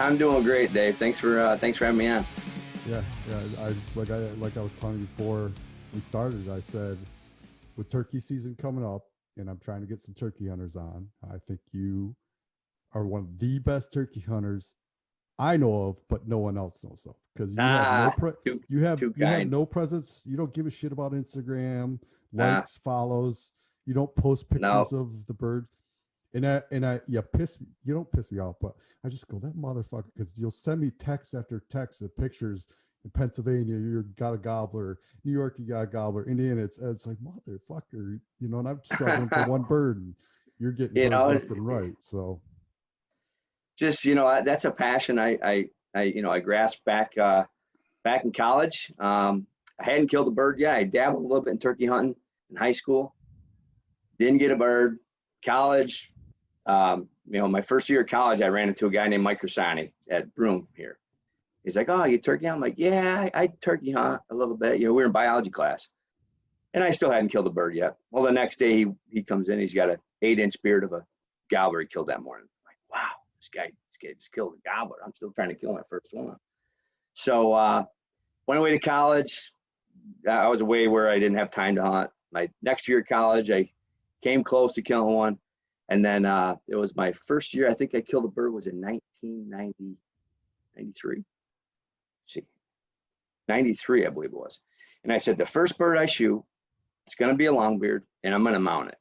I'm doing great, Dave. Thanks for having me on. Yeah, yeah. I was telling you before we started. I said, with turkey season coming up, and I'm trying to get some turkey hunters on. I think you are one of the best turkey hunters I know of, but no one else knows of, because you have no Too you have kind. no presence. You don't give a shit about Instagram Uh, likes, follows. You don't post no, pictures of the bird. And you don't piss me off, but I just go, that motherfucker, because you'll send me text after text of pictures. In Pennsylvania, you got a gobbler. New York, you got a gobbler. Indiana, it's like, motherfucker, and I'm struggling for one bird, and you're getting you birds know, left and right. So just that's a passion I grasped back in college. I hadn't killed a bird yet. I dabbled a little bit in turkey hunting in high school. Didn't get a bird. College, my first year of college, I ran into a guy named Mike Corsani at Broome here. He's like, "Oh, you turkey hunt?" I'm like, "Yeah, I turkey hunt a little bit." We were in biology class, and I still hadn't killed a bird yet. Well, the next day he comes in. He's got an 8-inch beard of a gobbler he killed that morning. I'm like, wow, this guy just killed a gobbler. I'm still trying to kill my first one. So went away to college. I was away where I didn't have time to hunt. My next year at college, I came close to killing one. And then it was my first year. I think I killed a bird was in 1993. See, 93, I believe it was. And I said, the first bird I shoot, it's going to be a longbeard, and I'm going to mount it.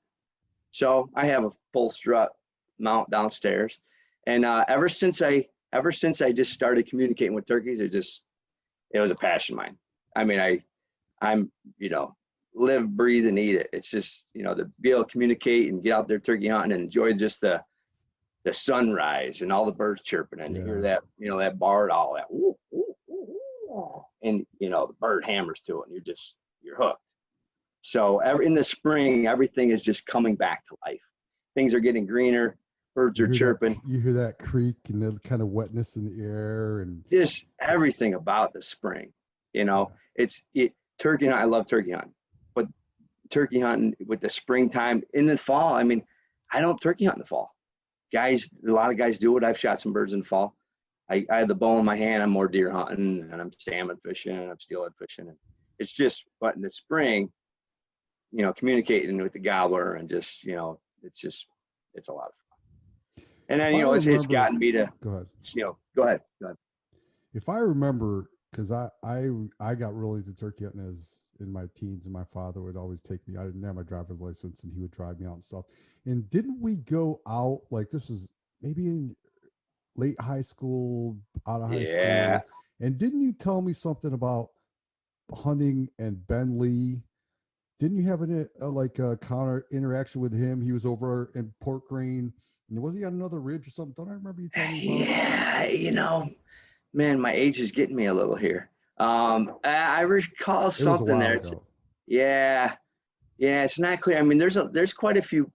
So I have a full strut mount downstairs. And ever since I just started communicating with turkeys, it was a passion of mine. I mean, I'm live, breathe, and eat it. It's just, to be able to communicate and get out there turkey hunting and enjoy just the sunrise and all the birds chirping, and to hear that, that barred all that, woo, woo, woo, woo, and the bird hammers to it, and you're hooked. So in the spring, everything is just coming back to life. Things are getting greener, birds are chirping. You hear that creak and the kind of wetness in the air, and just everything about the spring. Turkey hunt. I love turkey hunting, but turkey hunting with the springtime in the fall. I mean, I don't turkey hunt in the fall. A lot of guys do it. I've shot some birds in the fall. I have the bow in my hand. I'm more deer hunting, and I'm salmon fishing, and I'm steelhead fishing. And it's just, but in the spring, communicating with the gobbler and just, it's a lot of fun. And then, it's gotten me to, go ahead. Go ahead. If I remember, because I got really into turkey hunting as in my teens, and my father would always take me. I didn't have my driver's license, and he would drive me out and stuff. And didn't we go out, like, this was maybe in late high school, out of high school? And didn't you tell me something about hunting and Ben Lee? Didn't you have a counter interaction with him? He was over in Port Green, and was he on another ridge or something? Don't I remember you telling me about? Yeah, man, my age is getting me a little here. I recall something there. Yeah, it's not clear. I mean, there's quite a few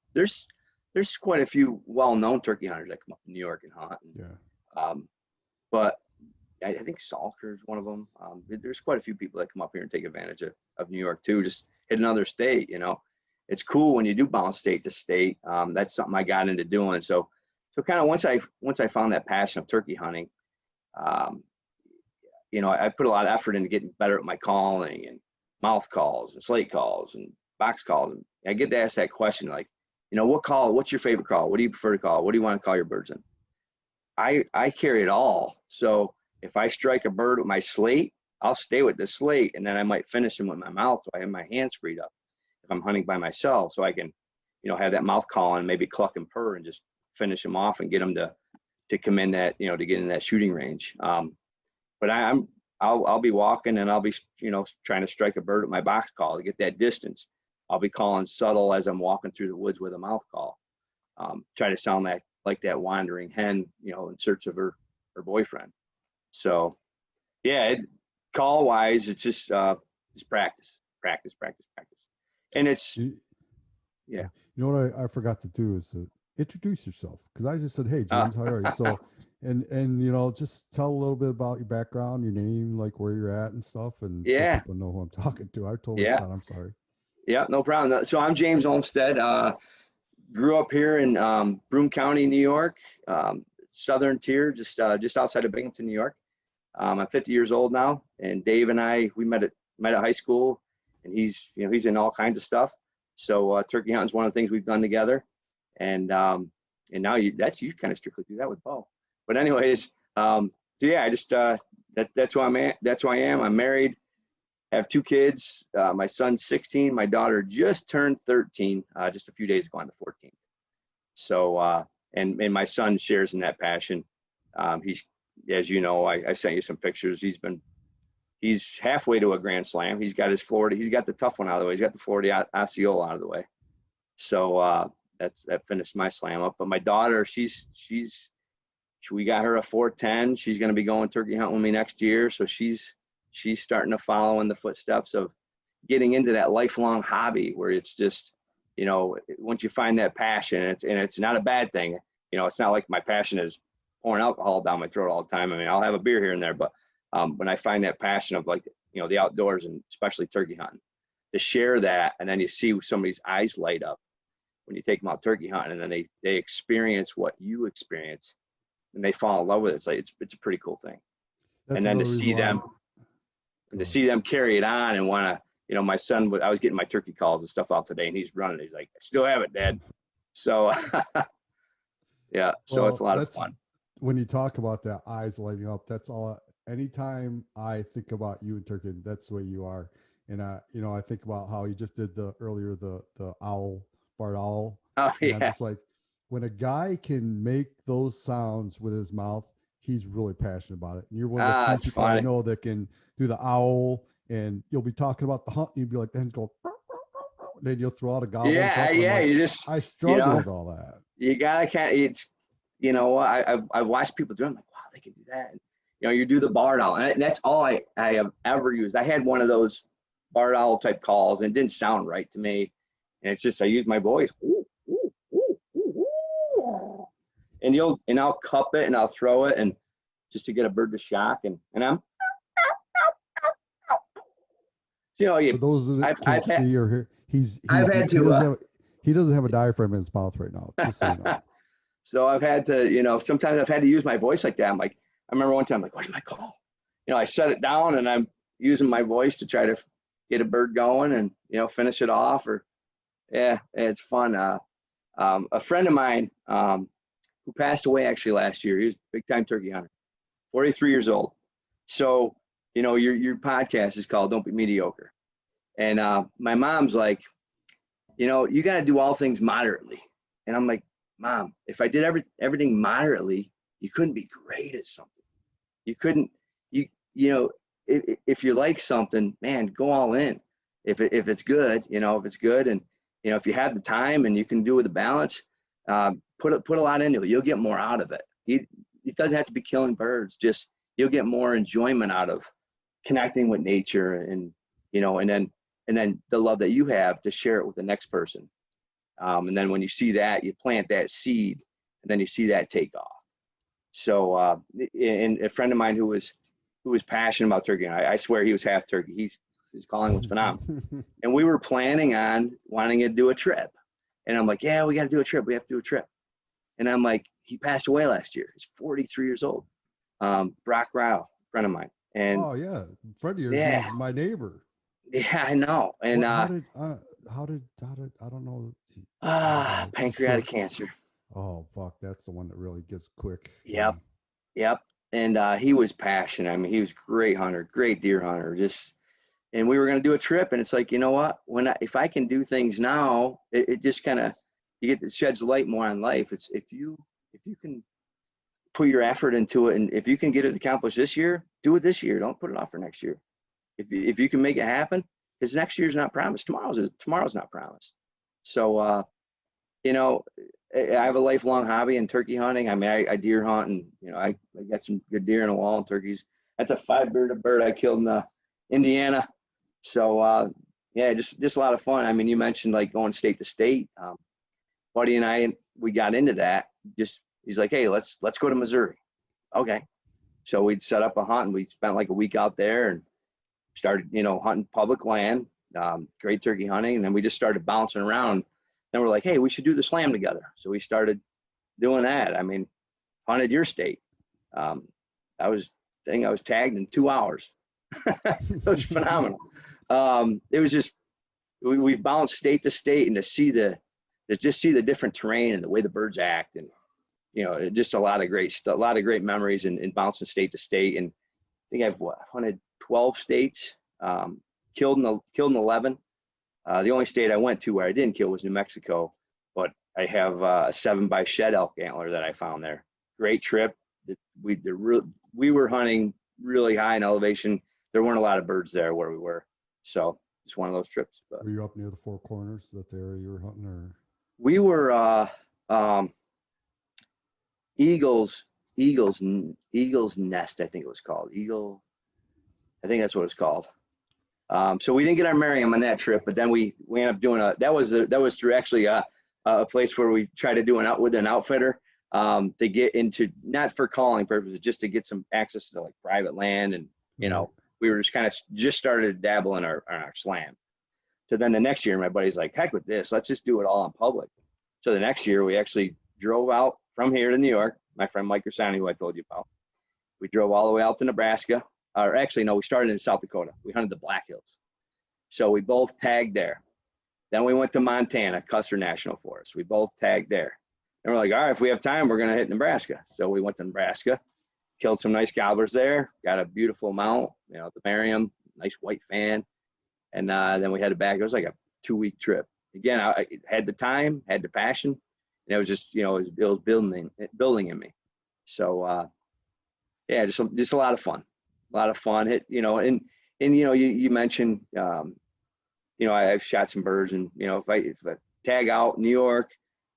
well-known turkey hunters that come up to New York and hunt. But I think Salker is one of them. There's quite a few people that come up here and take advantage of New York too. Just hit another state. It's cool when you do bounce state to state. That's something I got into doing. So kind of once I found that passion of turkey hunting, I put a lot of effort into getting better at my calling and mouth calls and slate calls and box calls. And I get to ask that question, like, what's your favorite call? What do you prefer to call? What do you want to call your birds in? I carry it all. So if I strike a bird with my slate, I'll stay with the slate, and then I might finish him with my mouth, so I have my hands freed up if I'm hunting by myself, so I can, have that mouth call and maybe cluck and purr and just finish him off and get him to come in that, to get in that shooting range. But I'll be walking, and I'll be, trying to strike a bird with my box call to get that distance. I'll be calling subtle as I'm walking through the woods with a mouth call. Try to sound like that wandering hen, in search of her boyfriend. So, yeah, call wise, it's just practice. And it's, yeah. You know what I forgot to do is to introduce yourself, because I just said, "Hey, James, how are you?" So, and just tell a little bit about your background, your name, like where you're at and stuff, and so people know who I'm talking to. I totally forgot. I'm sorry. Yeah, no problem. So I'm James Olmstead. Grew up here in Broome County, New York. southern tier, just outside of Binghamton, New York. I'm 50 years old now, and Dave and we met at high school, and he's in all kinds of stuff. So turkey hunting is one of the things we've done together, and now you kind of strictly do that with Bo. But anyways, so yeah, I just that's who I'm at. That's who I am. I'm married, have 2 kids. My son's 16. My daughter just turned 13 just a few days ago on the 14th. So and my son shares in that passion. He's, as you know, I sent you some pictures. He's halfway to a Grand Slam. He's got the tough one out of the way. He's got the Florida Osceola out of the way. So that finished my slam up. But my daughter, we got her a 410. She's going to be going turkey hunting with me next year. So she's starting to follow in the footsteps of getting into that lifelong hobby where it's just, once you find that passion, and it's not a bad thing. It's not like my passion is pouring alcohol down my throat all the time. I mean, I'll have a beer here and there, but when I find that passion of the outdoors and especially turkey hunting, to share that, and then you see somebody's eyes light up when you take them out turkey hunting, and then they experience what you experience, and they fall in love with it. It's a pretty cool thing. And then to see them carry it on and want to, my son, I was getting my turkey calls and stuff out today, and he's running. He's like, I still have it, Dad. So yeah, so it's a lot of fun. When you talk about that eyes lighting up, that's all. Anytime I think about you and turkey, that's the way you are. And I think about how you just did the owl, barred owl. Oh yeah. I'm just like, when a guy can make those sounds with his mouth, he's really passionate about it. And you're one of the few people I know that can do the owl, and you'll be talking about the hunt, and you'll be like, then go, then you'll throw out a gobble. Yeah, yeah. Like, I struggle with all that. You it's, I've watched people do it. I'm like, wow, they can do that. And, you do the barred owl, and that's all I have ever used. I had one of those barred owl type calls, and it didn't sound right to me. And it's just, I use my voice. Ooh, ooh, ooh, ooh, ooh. And I'll cup it and I'll throw it, and just to get a bird to shock, and I'm, for those that can't see or hear, he doesn't have a diaphragm in his mouth right now. Just so you know. So I've had to, sometimes I've had to use my voice like that. I'm like, I remember one time, like, what's my call? I set it down, and I'm using my voice to try to get a bird going and, finish it off. Or, yeah, it's fun. A friend of mine who passed away actually last year, he was a big time turkey hunter, 43 years old. So, your podcast is called Don't Be Mediocre. And my mom's like, you got to do all things moderately. And I'm like, Mom, if I did everything moderately, you couldn't be great at something. You couldn't, if you like something, man, go all in. If it's good, if it's good, and if you have the time and you can do it with a balance, put a lot into it. You'll get more out of it. It doesn't have to be killing birds. Just you'll get more enjoyment out of connecting with nature, and and then the love that you have to share it with the next person. And then when you see that, you plant that seed, and then you see that take off. So, and a friend of mine who was passionate about turkey, and I swear he was half turkey. His calling was phenomenal. And we were planning on wanting to do a trip. And I'm like, yeah, we got to do a trip. We have to do a trip. And I'm like, he passed away last year. He's 43 years old. Brock Ryle, friend of mine. And oh yeah, friend of yours is my neighbor. Yeah, I know. And how did I don't know. Pancreatic cancer. Oh fuck, that's the one that really gets quick. Yep. And he was passionate. I mean, he was a great hunter, great deer hunter. And we were going to do a trip, and it's like, you know what? If I can do things now, it just kind of, you get, it sheds light more on life. It's if you can put your effort into it, and if you can get it accomplished this year, do it this year. Don't put it off for next year. If you can make it happen, because next year's not promised. Tomorrow's not promised. So, I have a lifelong hobby in turkey hunting. I mean, I deer hunt, and I got some good deer in the wall and turkeys. That's a 5-bearded bird I killed in Indiana. So just a lot of fun. I mean, you mentioned like going state to state. Buddy and we got into that. He's like, hey, let's go to Missouri. Okay. So we'd set up a hunt, and we spent like a week out there and started, hunting public land, great turkey hunting. And then we just started bouncing around. Then we're like, hey, we should do the slam together. So we started doing that. I mean, hunted your state. I was tagged in 2 hours. It was phenomenal. It was just, we've bounced state to state, and to just see the different terrain and the way the birds act, and just a lot of great memories, and bouncing state to state. And I think I've hunted 12 states, killed in 11. The only state I went to where I didn't kill was New Mexico, but I have a 7x shed elk antler that I found there. Great trip. We were hunting really high in elevation. There weren't a lot of birds there where we were, so it's one of those trips. But were you up near the Four Corners, that the area you were hunting, or? We were Eagle's Nest, I think it was called. I think that's what it's called. So we didn't get our Merriam on that trip, but then we ended up doing that was through actually a place where we tried to do with an outfitter, to get into, not for calling purposes, just to get some access to like private land. And we were just started to dabble in our slam. So then the next year, my buddy's like, heck with this, let's just do it all in public. So the next year we actually drove out from here to New York. My friend Mike Gersani, who I told you about, we drove all the way out to Nebraska. Or actually, no, we started in South Dakota. We hunted the Black Hills. So we both tagged there. Then we went to Montana, Custer National Forest. We both tagged there. And we're like, all right, if we have time, we're going to hit Nebraska. So we went to Nebraska, killed some nice gobblers there, got a beautiful mount, the Merriam, nice white fan. And then we headed back. It was like a 2-week trip. Again, I had the time, had the passion, and it was just, it was building in me. So, yeah, just a lot of fun. A lot of fun. And you mentioned, I've shot some birds, and, if I tag out New York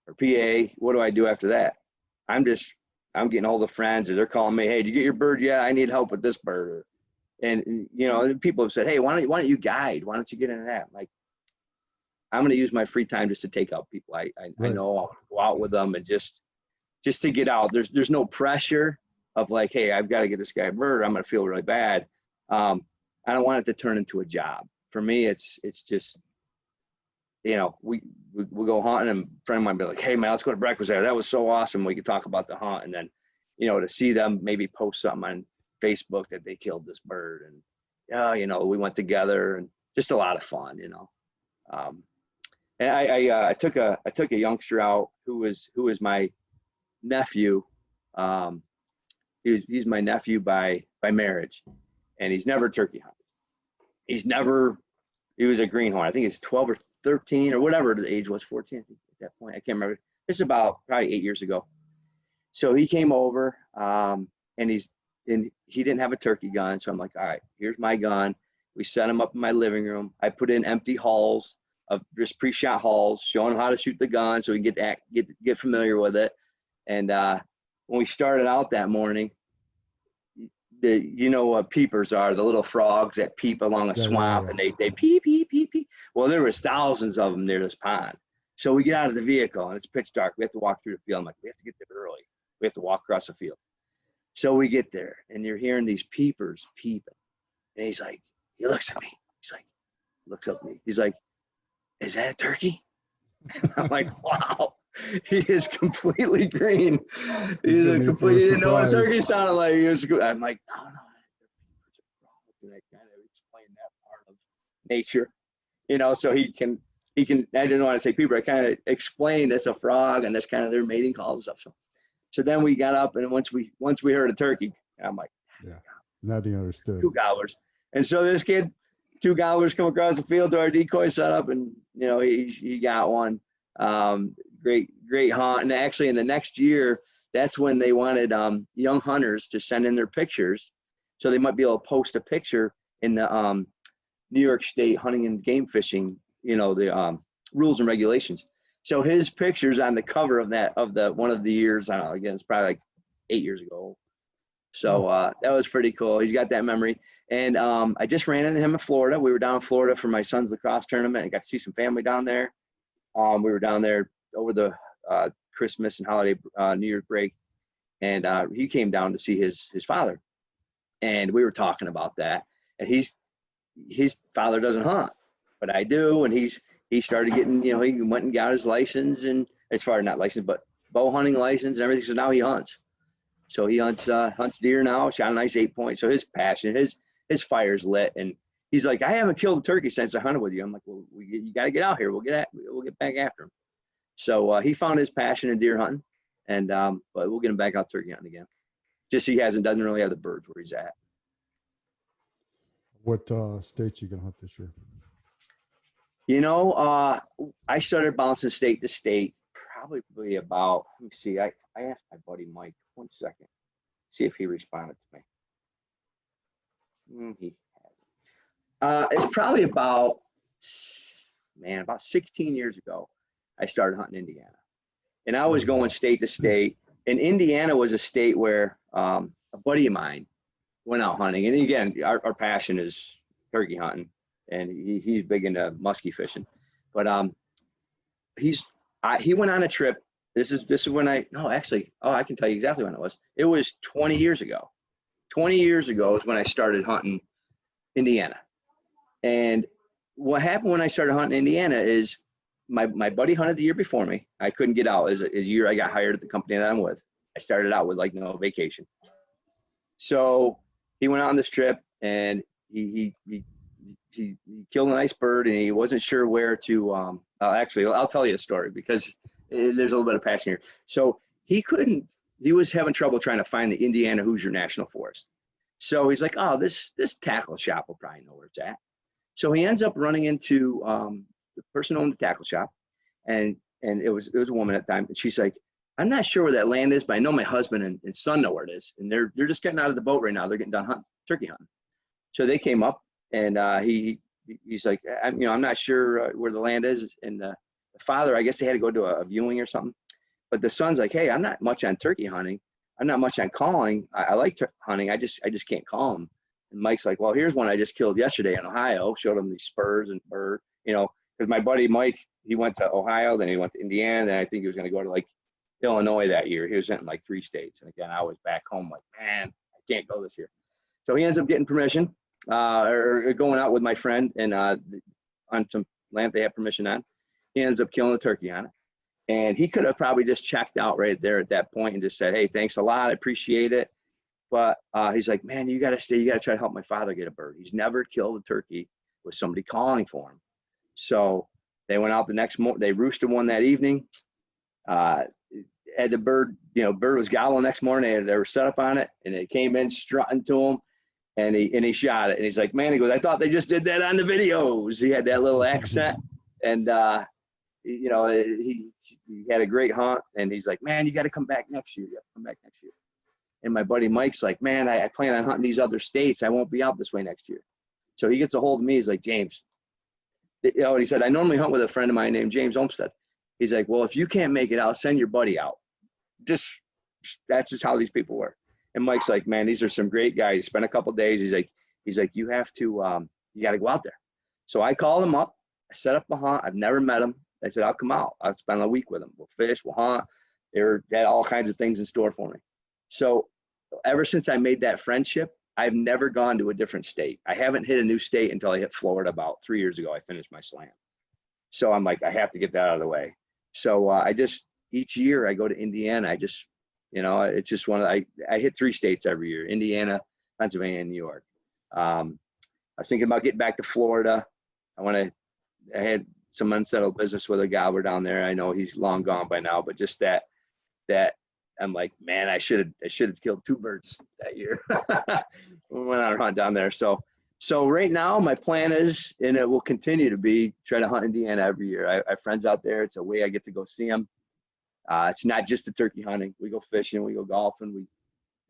or PA, what do I do after that? I'm getting all the friends, or they're calling me, hey, did you get your bird yet? I need help with this bird. And people have said, hey, why don't you guide? Why don't you get into that? Like, I'm going to use my free time just to take out people. I know I'll go out with them, and just to get out. There's no pressure of like, hey, I've got to get this guy a bird. I'm going to feel really bad. I don't want it to turn into a job. For me, it's just, we go hunting, and a friend might be like, hey man, let's go to breakfast there. That was so awesome. We could talk about the hunt. And then, to see them maybe post something on Facebook that they killed this bird, and we went together, and just a lot of fun. And I took a youngster out who was my nephew. He's my nephew by marriage, and he's never turkey hunted. He was a greenhorn. I think he's 12 or 13 or whatever the age was, 14 I think at that point. I can't remember. This is about probably 8 years ago. So he came over, and he didn't have a turkey gun. So I'm like, all right, here's my gun. We set him up in my living room. I put in empty hulls of just pre-shot hulls, showing him how to shoot the gun so he can get familiar with it. And when we started out that morning, what peepers are, the little frogs that peep along a swamp, and they peep, peep, peep, peep. Well, there was thousands of them near this pond. So we get out of the vehicle, and it's pitch dark. We have to walk through the field. I'm like, we have to get there early. We have to walk across the field. So we get there, and you're hearing these peepers peeping. And he's like, he looks at me. He's like, looks up at me. He's like, is that a turkey? I'm like, wow. He is completely green. He didn't know what turkey sounded like. I'm like, no. And I kind of explain that part of nature, so he can, I didn't want to say peeper. I kind of explained it's a frog, and that's kind of their mating calls and stuff. So then we got up, and once we heard a turkey, I'm like, yeah, now he understood. 2 gobblers. And so this kid, 2 gobblers come across the field to our decoy setup, and he got one. Great hunt. And actually in the next year, that's when they wanted young hunters to send in their pictures, so they might be able to post a picture in the New York State hunting and game fishing, the rules and regulations. So his picture's on the cover of one of the years. I don't know, again, it's probably like 8 years ago. So that was pretty cool. He's got that memory. And I just ran into him in Florida. We were down in Florida for my son's lacrosse tournament, and got to see some family down there. We were down there over the Christmas and holiday New Year's break, and he came down to see his father, and we were talking about that. And his father doesn't hunt, but I do, and he started getting, he went and got his license, and as far as not license, but bow hunting license and everything. So now he hunts. So he hunts deer now, shot a nice 8 point. So his passion, his fire's lit. And he's like, I haven't killed a turkey since I hunted with you. I'm like, well, you got to get out here. We'll get back after him. So he found his passion in deer hunting, and but we'll get him back out turkey hunting again. Just he doesn't really have the birds where he's at. What states you gonna hunt this year? You know, I started bouncing state to state probably about, let me see, I asked my buddy Mike, 1 second, see if he responded to me. He hasn't. It's probably about 16 years ago, I started hunting Indiana. And I was going state to state. And Indiana was a state where a buddy of mine went out hunting. And again, our passion is turkey hunting. And he's big into muskie fishing. But he went on a trip. This is when I can tell you exactly when it was. It was 20 years ago. 20 years ago is when I started hunting Indiana. And what happened when I started hunting Indiana is my buddy hunted the year before me. I couldn't get out. As a year I got hired at the company that I'm with. I started out with like no vacation. So he went out on this trip and he killed a nice bird, and he wasn't sure where to actually I'll tell you a story because there's a little bit of passion here. So he was having trouble trying to find the Indiana Hoosier National Forest. So he's like, oh, this tackle shop will probably know where it's at. So he ends up running into the person who owned the tackle shop, and it was a woman at the time, and she's like, I'm not sure where that land is, but I know my husband and son know where it is, and they're just getting out of the boat right now. They're getting done turkey hunting. So they came up, and he's like, I'm not sure where the land is, and the father, I guess they had to go to a viewing or something, but the son's like, hey, I'm not much on turkey hunting. I'm not much on calling. I like hunting. I just can't call them. And Mike's like, well, here's one I just killed yesterday in Ohio. Showed him these spurs and bird, because my buddy Mike, he went to Ohio, then he went to Indiana, and I think he was going to go to like Illinois that year. He was in like 3 states. And again, I was back home like, man, I can't go this year. So he ends up getting permission or going out with my friend and on some land they have permission on. He ends up killing a turkey on it. And he could have probably just checked out right there at that point and just said, hey, thanks a lot. I appreciate it. But he's like, man, you got to stay. You got to try to help my father get a bird. He's never killed a turkey with somebody calling for him. So they went out the next morning. They roosted one that evening. Had the bird, bird was gobbling next morning. They were set up on it, and it came in strutting to him, and he shot it. And he's like, man, he goes, I thought they just did that on the videos. He had that little accent, and he had a great hunt. And he's like, man, you got to come back next year. You got to come back next year. And my buddy Mike's like, man, I plan on hunting these other states. I won't be out this way next year. So he gets a hold of me. He's like, James, he said, I normally hunt with a friend of mine named James Olmstead. He's like, well, if you can't make it out, send your buddy out. That's just how these people work. And Mike's like, man, these are some great guys. He spent a couple of days. He's like, you have to, you got to go out there. So I called him up. I set up a hunt. I've never met him. I said, I'll come out. I'll spend a week with him. We'll fish, we'll hunt. They had all kinds of things in store for me. So ever since I made that friendship, I've never gone to a different state. I haven't hit a new state until I hit Florida about 3 years ago. I finished my slam. So I'm like, I have to get that out of the way. So each year I go to Indiana. It's just I hit 3 states every year: Indiana, Pennsylvania, and New York. I was thinking about getting back to Florida. I had some unsettled business with a gobbler down there. I know he's long gone by now, but just that I'm like, man, I should have killed 2 birds that year. We went on a hunt down there. So right now my plan is, and it will continue to be, try to hunt Indiana every year. I have friends out there. It's a way I get to go see them. It's not just the turkey hunting. We go fishing, we go golfing, we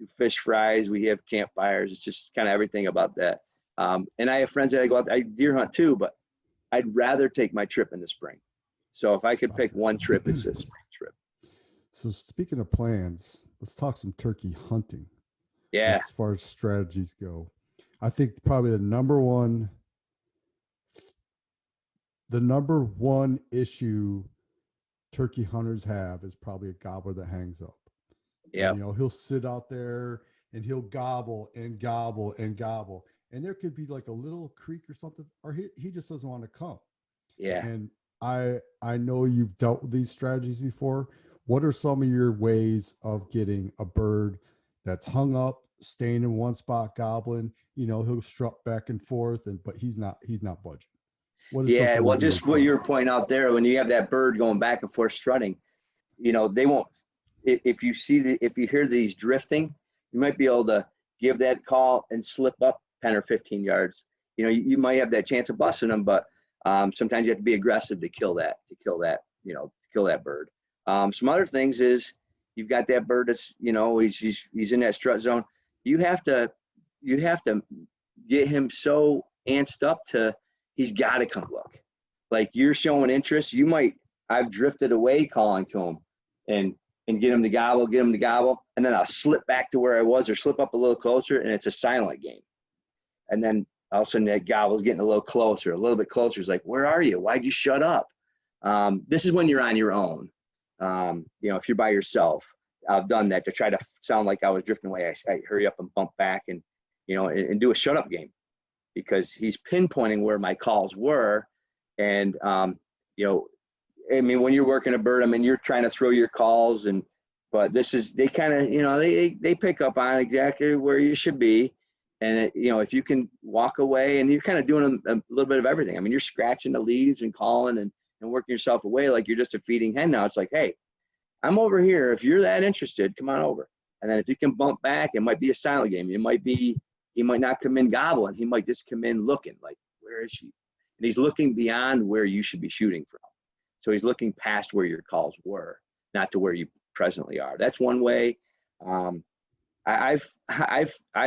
do fish fries, we have campfires. It's just kind of everything about that. And I have friends that I go out, I deer hunt too, but I'd rather take my trip in the spring. So if I could pick one trip, it's a spring trip. So speaking of plans, let's talk some turkey hunting. Yeah. As far as strategies go, I think probably the number one issue turkey hunters have is probably a gobbler that hangs up. Yeah. He'll sit out there and he'll gobble and gobble and gobble. And there could be like a little creek or something, or he just doesn't want to come. Yeah. And I know you've dealt with these strategies before. What are some of your ways of getting a bird that's hung up, staying in one spot, gobbling. He'll strut back and forth, but he's not budging. What is Yeah, something well, that you just would what call? you're pointing out there, when you have that bird going back and forth strutting, they won't. If you if you hear these drifting, you might be able to give that call and slip up 10 or 15 yards. You might have that chance of busting them, but sometimes you have to be aggressive to kill that, to kill that bird. Some other things is you've got that bird that's, he's in that strut zone. You have to get him so antsed up to, he's got to come look. Like, you're showing interest. I've drifted away calling to him and get him to gobble, and then I'll slip back to where I was or slip up a little closer, and it's a silent game. And then all of a sudden that gobble's getting a little bit closer. It's like, where are you? Why'd you shut up? This is when you're on your own. If you're by yourself, I've done that to try to sound like I was drifting away. I hurry up and bump back and do a shut up game, because he's pinpointing where my calls were. And, when you're working a bird, you're trying to throw your calls, but they kind of, they pick up on exactly where you should be. And, if you can walk away, and you're kind of doing a little bit of everything. You're scratching the leaves and calling and working yourself away like you're just a feeding hen now. It's like, hey, I'm over here. If you're that interested, come on over. And then if you can bump back, it might be a silent game. He might not come in gobbling. He might just come in looking like, where is she? And he's looking beyond where you should be shooting from. So he's looking past where your calls were, not to where you presently are. That's one way. I've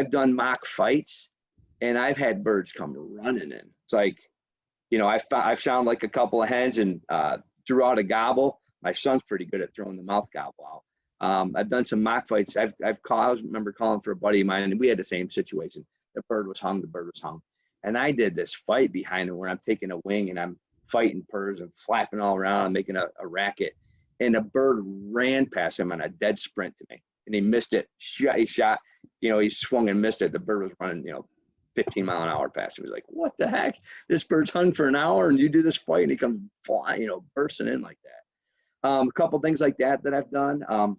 done mock fights, and I've had birds come running in. It's like, I've found like a couple of hens and threw out a gobble. My son's pretty good at throwing the mouth gobble out. I've done some mock fights. I remember calling for a buddy of mine, and we had the same situation. The bird was hung. And I did this fight behind him where I'm taking a wing and I'm fighting purrs and flapping all around, making a racket. And a bird ran past him on a dead sprint to me, and he missed it. He shot, he swung and missed it. The bird was running, 15-mile-an-hour past him. He was like, what the heck? This bird's hung for an hour, and you do this fight, and he comes flying, bursting in like that. A couple things like that I've done. The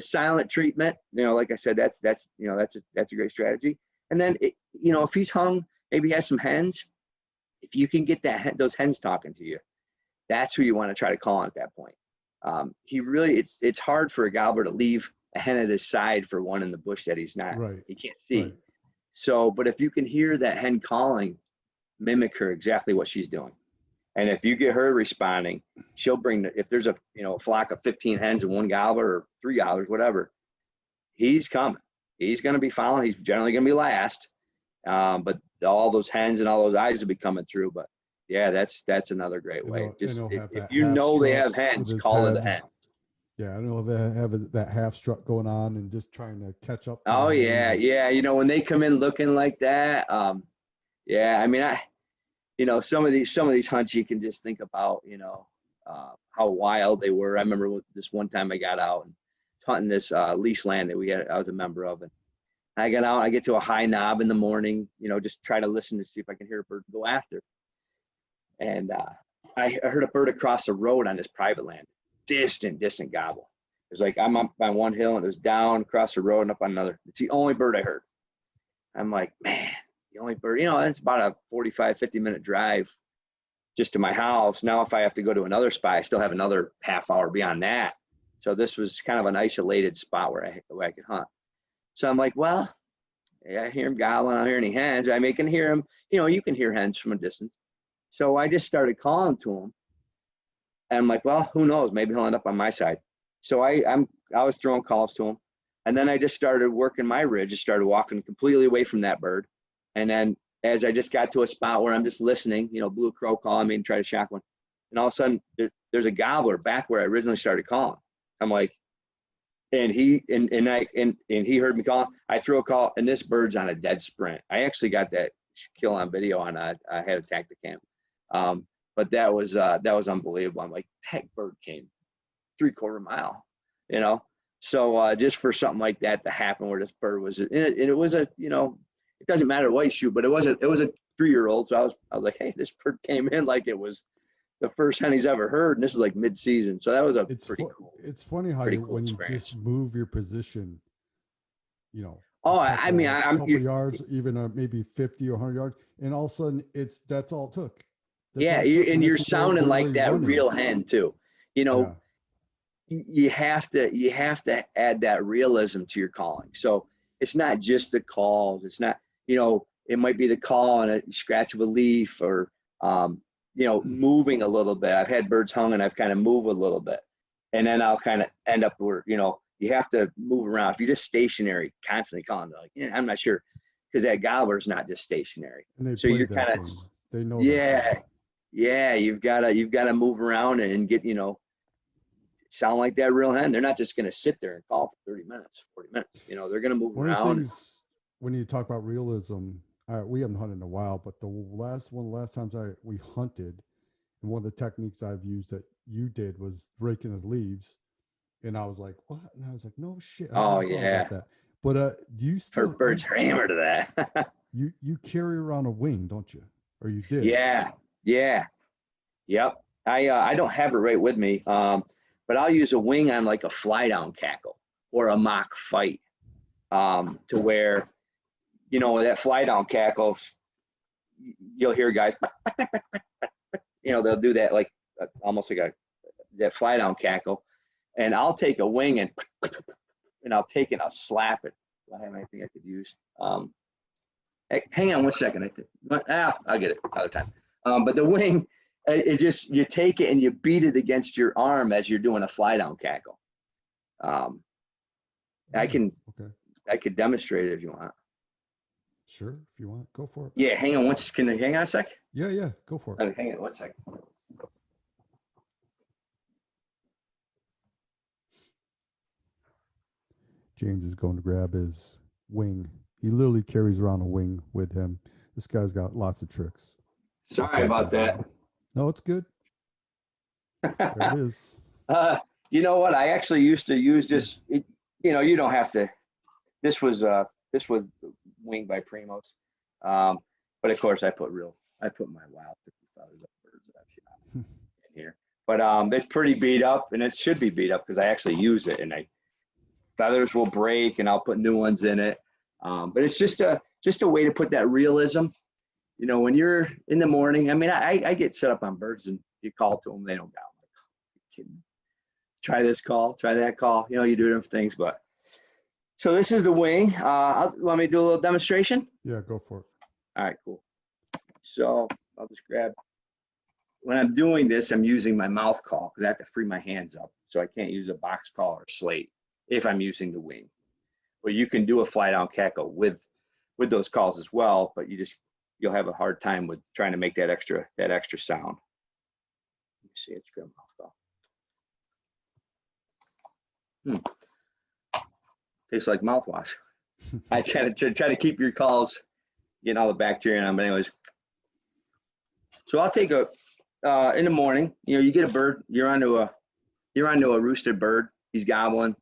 silent treatment, like I said, that's a great strategy. And then, if he's hung, maybe he has some hens. If you can get those hens talking to you, that's who you want to try to call on at that point. It's hard for a gobbler to leave a hen at his side for one in the bush that he's not, Right. he can't see. Right. So, but if you can hear that hen calling, mimic her exactly what she's doing. And if you get her responding, she'll if there's a flock of 15 hens and one gobbler or 3 gobblers, whatever, he's coming. He's going to be following. He's generally going to be last. But all those hens and all those eyes will be coming through. But yeah, that's another great way. Just if you know they have hens, call it a hen. Yeah, I know they have that half strut going on and just trying to catch up. Oh yeah, yeah. When they come in looking like that, yeah. Some of these hunts you can just think about, how wild they were. I remember this one time I got out and hunting this lease land that I was a member of, and I got out. I get to a high knob in the morning, just try to listen to see if I can hear a bird go after. And I heard a bird across the road on this private land, distant gobble. It was like I'm up on one hill and it was down across the road and up on another. It's the only bird I heard. I'm like, man, the only bird, it's about a 45, 50-minute drive just to my house. Now, if I have to go to another spot, I still have another half hour beyond that. So this was kind of an isolated spot where I could hunt. So I'm like, well, yeah, I hear him gobbling. I don't hear any hens. I can hear him. You can hear hens from a distance. So I just started calling to him. And I'm like, well, who knows? Maybe he'll end up on my side. So I was throwing calls to him. And then I just started working my ridge, just started walking completely away from that bird. And then as I just got to a spot where I'm just listening, blue crow calling me and try to shock one. And all of a sudden there's a gobbler back where I originally started calling. I'm like, and he heard me call. I threw a call, and this bird's on a dead sprint. I actually got that kill on video on I had attacked the camp. But that was unbelievable. I'm like, that bird came 3/4 mile, So just for something like that to happen where this bird was, and it was it doesn't matter what you shoot, but it was a 3-year-old. So I was like, hey, this bird came in like it was the first hen he's ever heard, and this is like mid-season. So that was pretty cool. It's funny how when you just move your position you know, Oh, a I mean, couple, I'm couple you, yards, even maybe 50 or 100 yards, and all of a sudden that's all it took. That's yeah, all it took, and and you're next thing you know, sounding they're like already that running. real hen too. You know, Yeah, you have to add that realism to your calling. So it's not just the calls. It's not, you know, it might be the call and a scratch of a leaf or you know, moving a little bit. I've had birds hung and I've kind of moved a little bit, and then I'll kind of end up where, you know, you have to move around. If you're just stationary, constantly calling, like, yeah, I'm not sure, because that gobbler is not just stationary. and they So played you're that kind of, thing. They know that thing. yeah, yeah, you've got to move around and get, you know, sound like that real hen. They're not just going to sit there and call for 30 minutes, 40 minutes. You know, they're going to move One of the around. things when you talk about realism, we haven't hunted in a while, but the last times we hunted, and one of the techniques I've used that you did was raking the leaves, and I was like, what? And I was like, no shit, I Oh never thought about yeah, that. But do you her still birds are hammered to that. you carry around a wing, don't you? Or you did? Yeah, yeah, yep. I don't have it right with me, but I'll use a wing on like a fly down cackle or a mock fight, to where, you know, that fly down cackles, you'll hear guys, you know, they'll do that like almost like a that fly down cackle, and I'll take a wing and I'll take it and I'll slap it. Do I have anything I could use? Hey, hang on one second. I'll get it another time. But the wing, it just, you take it and you beat it against your arm as you're doing a fly down cackle. I Oh, can okay. I could demonstrate it if you want. Sure, if you want, go for it. Yeah, hang on one second. Can you hang on a sec? Yeah, go for it. Hang on one second. James is going to grab his wing. He literally carries around a wing with him. This guy's got lots of tricks. Sorry about that. No, it's good. There it is. You know what? I actually used to use this. You know, you don't have to. This was winged by Primos, but of course I put my wild 50,000 birds that I've shot in here. But it's pretty beat up, and it should be beat up because I actually use it, and feathers will break, and I'll put new ones in it. But it's just a way to put that realism. You know, when you're in the morning, I mean, I get set up on birds, and you call to them, they don't go. I'm like, oh, you kidding me? Try this call, try that call. You know, you do different things, but. So this is the wing. Want me to do a little demonstration? Yeah, go for it. All right, cool. So I'll just grab. When I'm doing this, I'm using my mouth call because I have to free my hands up. So I can't use a box call or slate if I'm using the wing. But you can do a fly down cackle with those calls as well, but you'll have a hard time with trying to make that extra sound. Let me see, it's grab mouth call. Tastes like mouthwash. I kind of try to keep your calls, getting all the bacteria in them. But anyways, so I'll take in the morning. You know, you get a bird. You're onto a roosted bird. He's gobbling.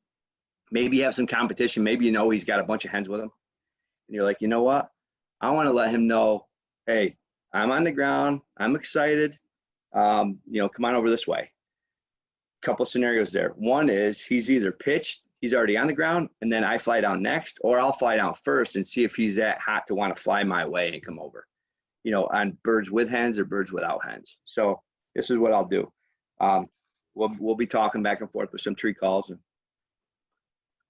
Maybe you have some competition. Maybe you know he's got a bunch of hens with him, and you're like, you know what? I want to let him know, hey, I'm on the ground. I'm excited. You know, come on over this way. Couple scenarios there. One is he's either pitched. He's already on the ground, and then I fly down next, or I'll fly down first and see if he's that hot to want to fly my way and come over, you know, on birds with hens or birds without hens. So this is what I'll do. We'll be talking back and forth with some tree calls,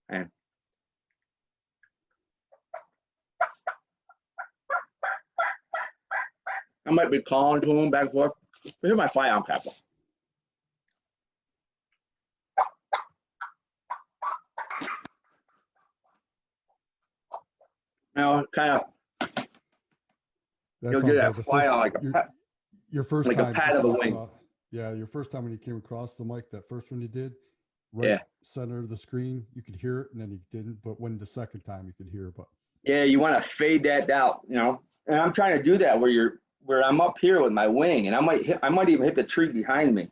and I might be calling to him back and forth. Here's my fly down cackle. You know, kind of, you'll get that fly on like a pet, your first like time, a pat of the wing. Yeah, your first time when you came across the mic, that first one you did, Yeah. center of the screen, you could hear it, and then you didn't. But when the second time you could hear it, but yeah, you want to fade that out, you know. And I'm trying to do that where I'm up here with my wing, and I might even hit the tree behind me,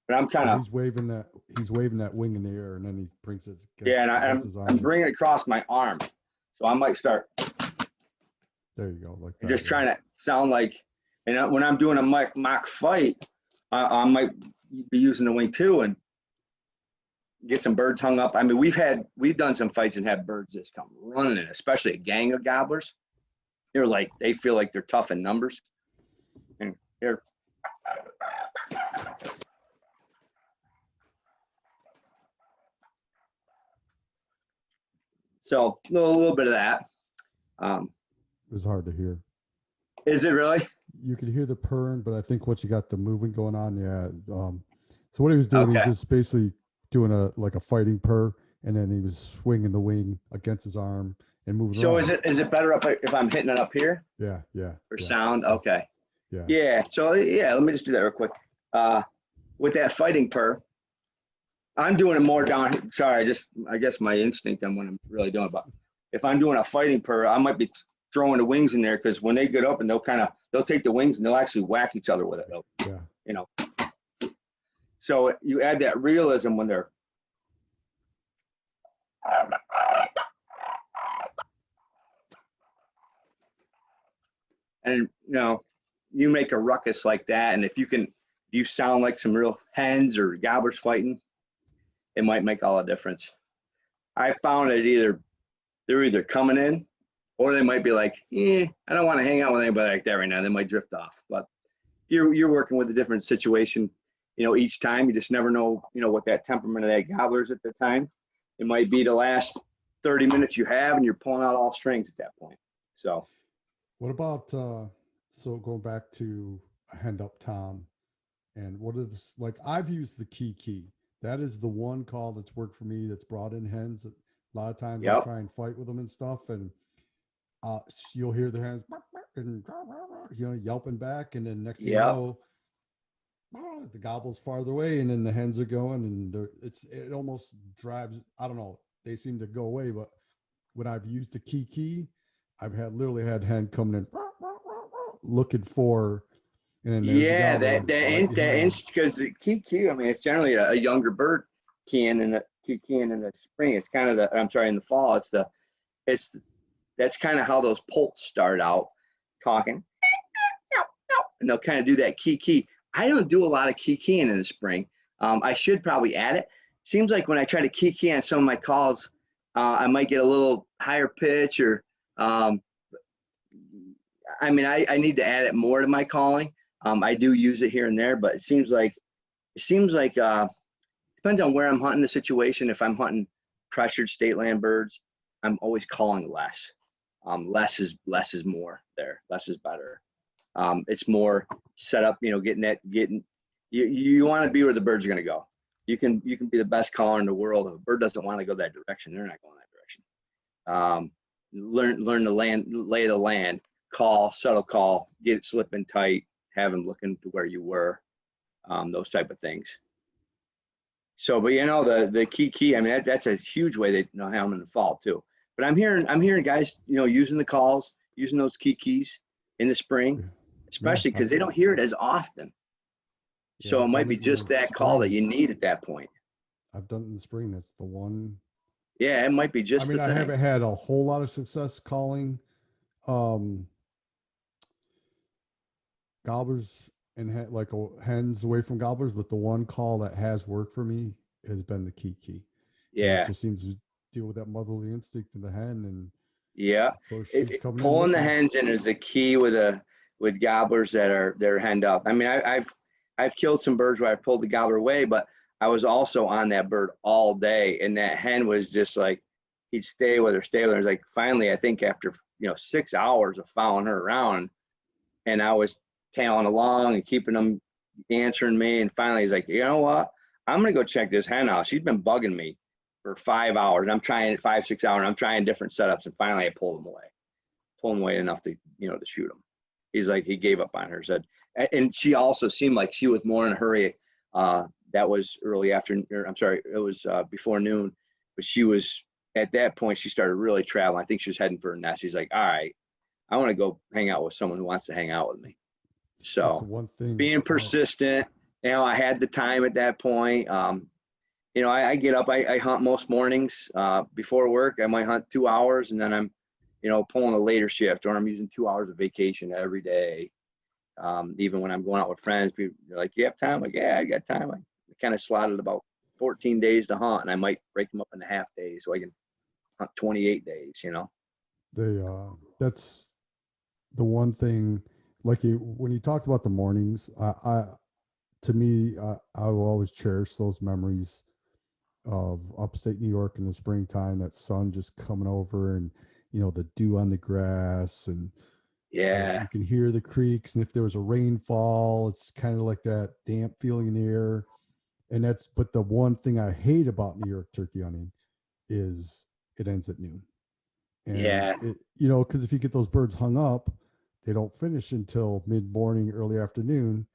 but I'm kind of he's waving that wing in the air, and then he brings it. Yeah, and I'm bringing it across my arm, so I might start. There you go, like that. Just trying to sound like, and when I'm doing a mock fight, I might be using the wing too, and get some birds hung up. I mean, we've done some fights and had birds just come running in, especially a gang of gobblers. They're like, they feel like they're tough in numbers. And here. So a little bit of that. It was hard to hear. Is it really? You could hear the purring, but I think once you got the movement going on, yeah. So what he was doing, he was just basically doing a fighting purr, and then he was swinging the wing against his arm and moving. So around. is it better up if I'm hitting it up here? Yeah. For sound, okay. Yeah. Yeah. So yeah, let me just do that real quick. With that fighting purr, I'm doing it more down. Sorry, I guess my instinct on what I'm really doing. But if I'm doing a fighting purr, I might be throwing the wings in there, because when they get up and they'll take the wings and they'll actually whack each other with it. Yeah. You know. So you add that realism when they're. And you make a ruckus like that, and if you sound like some real hens or gobblers fighting, it might make all the difference. I found it they're either coming in, or they might be like, I don't want to hang out with anybody like that right now. They might drift off. But you're working with a different situation, each time. You just never know, what that temperament of that gobbler is at the time. It might be the last 30 minutes you have, and you're pulling out all strings at that point. So. What about so going back to a hand up tom, and what is like I've used the key. That is the one call that's worked for me, that's brought in hens. A lot of times I try and fight with them and stuff, and you'll hear the hens and yelping back, and then next thing you know, the gobble's farther away, and then the hens are going, and it almost drives. I don't know. They seem to go away, but when I've used the key, I've literally had hen coming in looking for, and then because the key. I mean, it's generally a younger bird keying in the spring. It's kind of in the fall. That's kind of how those poults start out talking, and they'll kind of do that key. I don't do a lot of keying in the spring. I should probably add it. Seems like when I try to key on some of my calls, I might get a little higher pitch, or I need to add it more to my calling. I do use it here and there, but it seems like depends on where I'm hunting the situation. If I'm hunting pressured state land birds, I'm always calling less. Less is more there. Less is better. It's more set up, you want to be where the birds are going to go. You can be the best caller in the world. If a bird doesn't want to go that direction, they're not going that direction. Learn the lay of the land, call, subtle call, get it slipping tight, have them looking to where you were, those type of things. So, but the key, I mean, that's a huge way they know how I'm in the fall too. But I'm hearing guys, using the calls, using those keys in the spring, especially because they don't hear it as often. So it might be just that call that you need at that point. I've done it in the spring. That's the one. Yeah, it might be just. I haven't had a whole lot of success calling gobblers and hens away from gobblers, but the one call that has worked for me has been the key. Yeah, it just seems to deal with that motherly instinct in the hen, and pulling the hens in is the key with gobblers that are henned up. I mean, I've killed some birds where I've pulled the gobbler away, but I was also on that bird all day, and that hen was just like, he'd stay with her. It was like, finally, I think after 6 hours of following her around, and I was tailing along and keeping them answering me, and finally he's like, you know what? I'm gonna go check this hen out. She's been bugging me for 5 hours. I'm trying 5-6 hours. And I'm trying different setups, and finally I pulled him away enough to to shoot him. He's like, he gave up on her. Said, and she also seemed like she was more in a hurry. That was early afternoon. I'm sorry, it was before noon. But she was at that point. She started really traveling. I think she was heading for a nest. He's like, all right, I want to go hang out with someone who wants to hang out with me. So one thing, being persistent. I had the time at that point. I get up. I hunt most mornings before work. I might hunt 2 hours, and then I'm pulling a later shift, or I'm using 2 hours of vacation every day. Even when I'm going out with friends, people are like, you have time? Like, yeah, I got time. I kind of slotted about 14 days to hunt, and I might break them up into half days so I can hunt 28 days, you know? They that's the one thing. Like when you talked about the mornings, I to me, I will always cherish those memories of upstate New York in the springtime. That sun just coming over, and the dew on the grass, and Yeah. you can hear the creeks. And if there was a rainfall, it's kind of like that damp feeling in the air. And but the one thing I hate about New York turkey hunting is it ends at noon. And Yeah. because if you get those birds hung up, they don't finish until mid morning, early afternoon.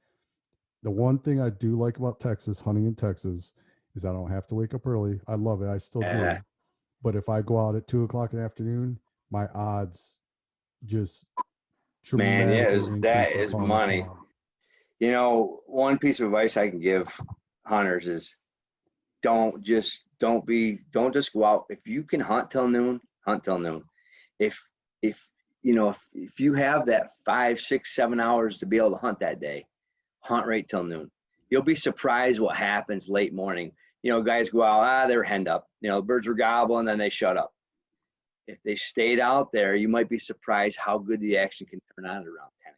The one thing I do like about Texas, hunting in Texas, is I don't have to wake up early. I love it. I still Yeah. do. But if I go out at 2 o'clock in the afternoon, my odds just Man, yeah, dramatically that increase of is calling a money. cow. One piece of advice I can give hunters is don't just go out. If you can hunt till noon, hunt till noon. If if you have that 5, 6, 7 hours to be able to hunt that day, hunt right till noon. You'll be surprised what happens late morning. Guys go out, they're henned up. Birds were gobbling, then they shut up. If they stayed out there, you might be surprised how good the action can turn on at around 10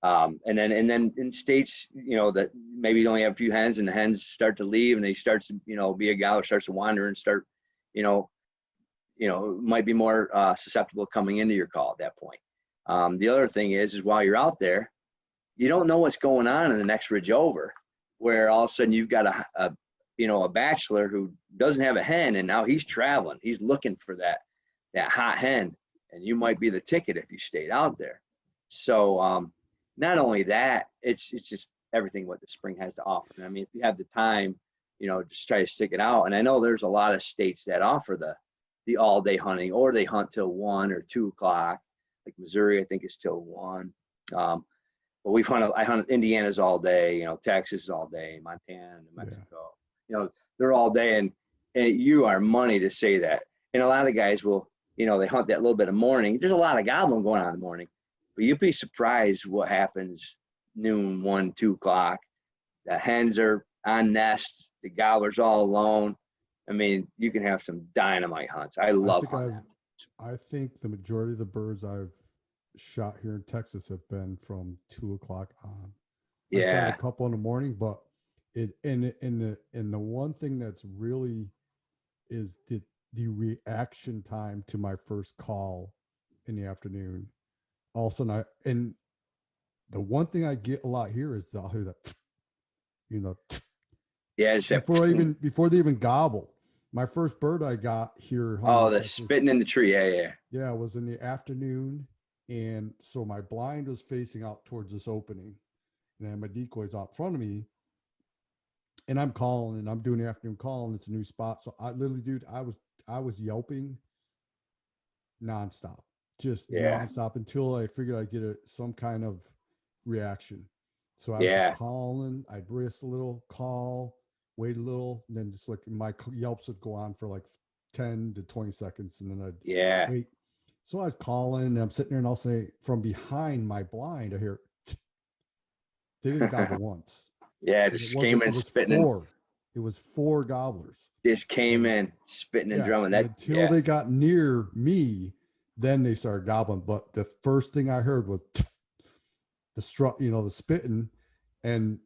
o'clock. And then in states, that maybe you only have a few hens, and the hens start to leave, and they start to, be a gobbler, starts to wander and start, might be more susceptible coming into your call at that point. The other thing is while you're out there, you don't know what's going on in the next ridge over, where all of a sudden you've got a bachelor who doesn't have a hen, and now he's traveling. He's looking for that hot hen, and you might be the ticket if you stayed out there. So not only that, it's just everything what the spring has to offer. And I mean, if you have the time, just try to stick it out. And I know there's a lot of states that offer the all day hunting, or they hunt till 1 or 2 o'clock. Like Missouri, I think is till 1. But I hunted Indiana's all day, Texas is all day, Montana, New Mexico, they're all day. And you are money to say that. And a lot of guys will, they hunt that little bit of morning. There's a lot of gobbling going on in the morning, but you'd be surprised what happens noon, 1, 2 o'clock. The hens are on nests, the gobblers all alone. I mean, you can have some dynamite hunts. I love hunting. I think the majority of the birds I've shot here in Texas have been from 2 o'clock on. I've tried a couple in the morning, but the one thing that's really is the reaction time to my first call in the afternoon. All of a sudden, and the one thing I get a lot here is I'll hear that, before they even gobble. My first bird I got here. Oh, the spitting in the tree. Yeah. Yeah, it was in the afternoon. And so my blind was facing out towards this opening, and I had my decoys out in front of me, and I'm calling, and I'm doing the afternoon call, and it's a new spot. So I literally, dude, I was yelping nonstop, just nonstop until I figured I'd get some kind of reaction. So I was just calling. I'd risk a little, call, wait a little, and then just like my yelps would go on for like 10 to 20 seconds, and then I'd wait. So I was calling, and I'm sitting there, and I'll say from behind my blind, I hear they didn't gobble once. Just came in spitting. It was 4 gobblers. Just came in spitting and drumming. Until they got near me, then they started gobbling. But the first thing I heard was the the spitting, and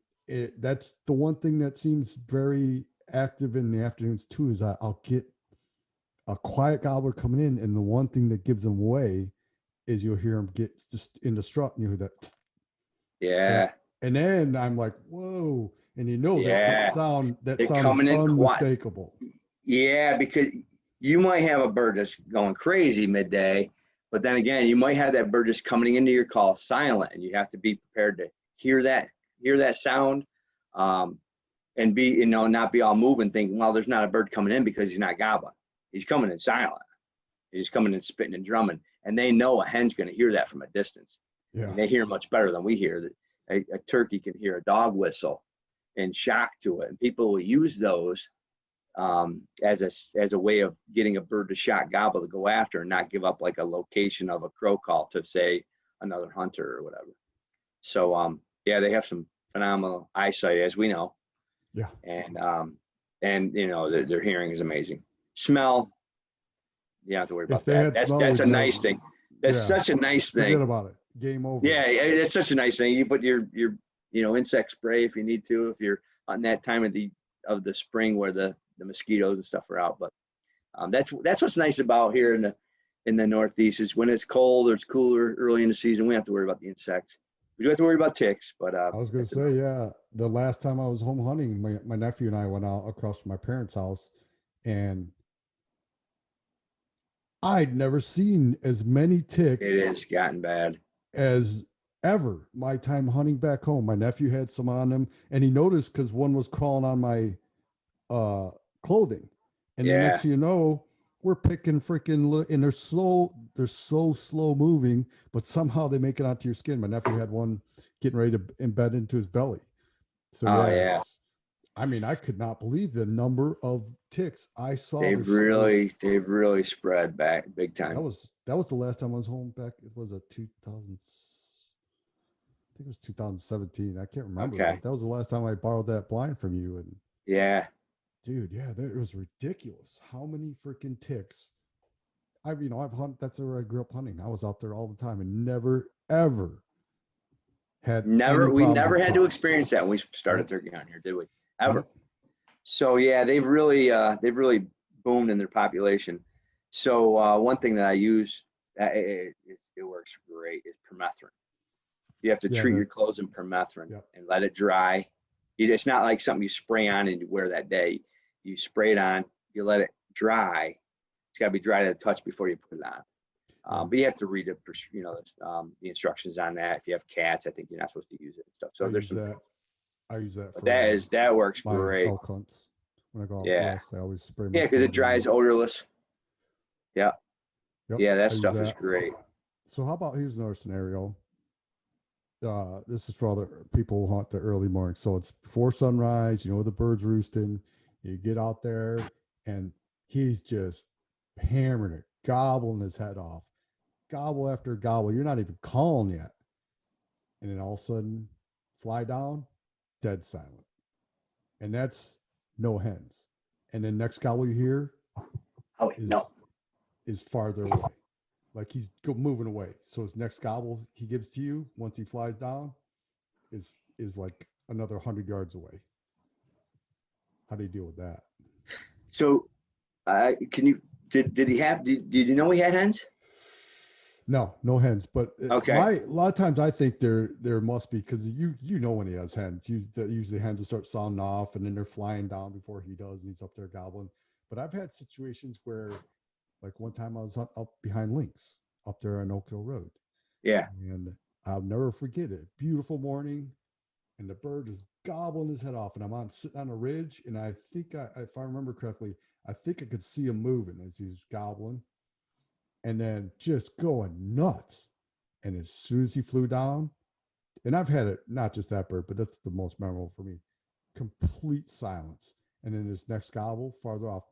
that's the one thing that seems very active in the afternoons too. Is I'll get a quiet gobbler coming in, and the one thing that gives them away is you'll hear them get just in the strut, and you hear that. And then I'm like, whoa, and that sound sounds unmistakable. Yeah, because you might have a bird that's going crazy midday, but then again, you might have that bird just coming into your call silent, and you have to be prepared to hear that sound, and be not be all moving, thinking, well, there's not a bird coming in because he's not gobbling. He's coming in silent. He's coming in spitting and drumming, and they know a hen's going to hear that from a distance. Yeah, and they hear much better than we hear. That a turkey can hear a dog whistle and shock to it, and people will use those as a way of getting a bird to shock gobble to go after and not give up like a location of a crow call to say another hunter or whatever. So they have some phenomenal eyesight, as we know. Yeah. And and their hearing is amazing. Smell, you don't have to worry about If they that. had That's smell, that's a we'd nice never, thing. That's yeah, such a nice forget thing. about it. Game over. Yeah, it's such a nice thing. You put your insect spray if you need to, if you're on that time of the spring where the mosquitoes and stuff are out. But that's what's nice about here in the Northeast is when it's cold or it's cooler early in the season, we don't have to worry about the insects. We do have to worry about ticks, but I was going to say, yeah, the last time I was home hunting, my nephew and I went out across from my parents' house, and I'd never seen as many ticks it has gotten bad. as ever. My time hunting back home, my nephew had some on him, and he noticed because one was crawling on my clothing, and the Yeah. next thing you know, we're picking freaking, and they're so slow moving, but somehow they make it onto your skin. My nephew had one getting ready to embed into his belly. So Oh, yeah, yeah. I mean, I could not believe the number of ticks I saw. They've really spread back big time. That was the last time I was home back. It was a 2000. I think it was 2017. I can't remember. Okay. But that was the last time I borrowed that blind from you. And yeah, dude, yeah, it was ridiculous. How many freaking ticks? I've hunted. That's where I grew up hunting. I was out there all the time and never ever had we never had to ticks. experience that when we started turkey hunting here, did we? Ever? Nope. So yeah, they've really boomed in their population. So one thing that I use, it works great, is permethrin. You have to treat your clothes in permethrin and let it dry. It's not like something you spray on and you wear that day. You spray it on, you let it dry. It's got to be dry to the touch before you put it on. But you have to read the instructions on that. If you have cats, I think you're not supposed to use it and stuff. So there's some things. I use that. But that works great. Elk hunts. When I go out west, I always spray. Yeah, because it dries odorless. Yeah. Yep, yeah, that stuff is great. So how about, here's another scenario. This is for all the people who hunt the early morning. So it's before sunrise, the birds roosting. You get out there and he's just hammering it, gobbling his head off, gobble after gobble. You're not even calling yet. And then all of a sudden, fly down, dead silent. And that's no hens. And then next gobble you hear is farther away. Like he's moving away. So his next gobble he gives to you once he flies down is like another 100 yards away. How do you deal with that? So, did you know he had hens? No hens. But okay. A lot of times I think there must be, because when he has hens, usually hens will start sounding off and then they're flying down before he does, and he's up there gobbling. But I've had situations where, like one time I was up behind Lynx up there on Oak Hill Road. Yeah. And I'll never forget it. Beautiful morning, and the bird is gobbling his head off, and I'm sitting on a ridge, and I think if I remember correctly, I think I could see him moving as he's gobbling, and then just going nuts. And as soon as he flew down, and I've had it, not just that bird, but that's the most memorable for me, complete silence. And then his next gobble farther off,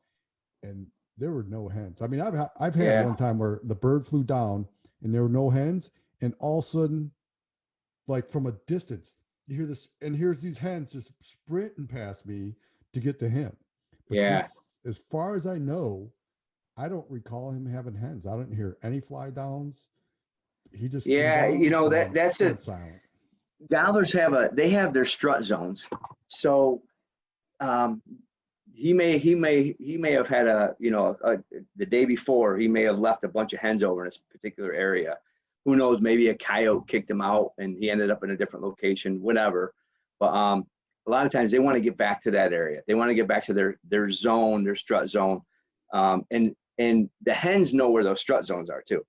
and there were no hens. I mean, I've had one time where the bird flew down and there were no hens, and all of a sudden, like from a distance, you hear this, and here's these hens just sprinting past me to get to him. But as far as I know, I don't recall him having hens. I didn't hear any fly downs. He just flew down, that's it. Silent. Gobblers have their strut zones. So he may have had the day before, he may have left a bunch of hens over in this particular area. Who knows, maybe a coyote kicked him out and he ended up in a different location, whatever. But a lot of times they want to get back to that area. They want to get back to their zone, their strut zone. And the hens know where those strut zones are too.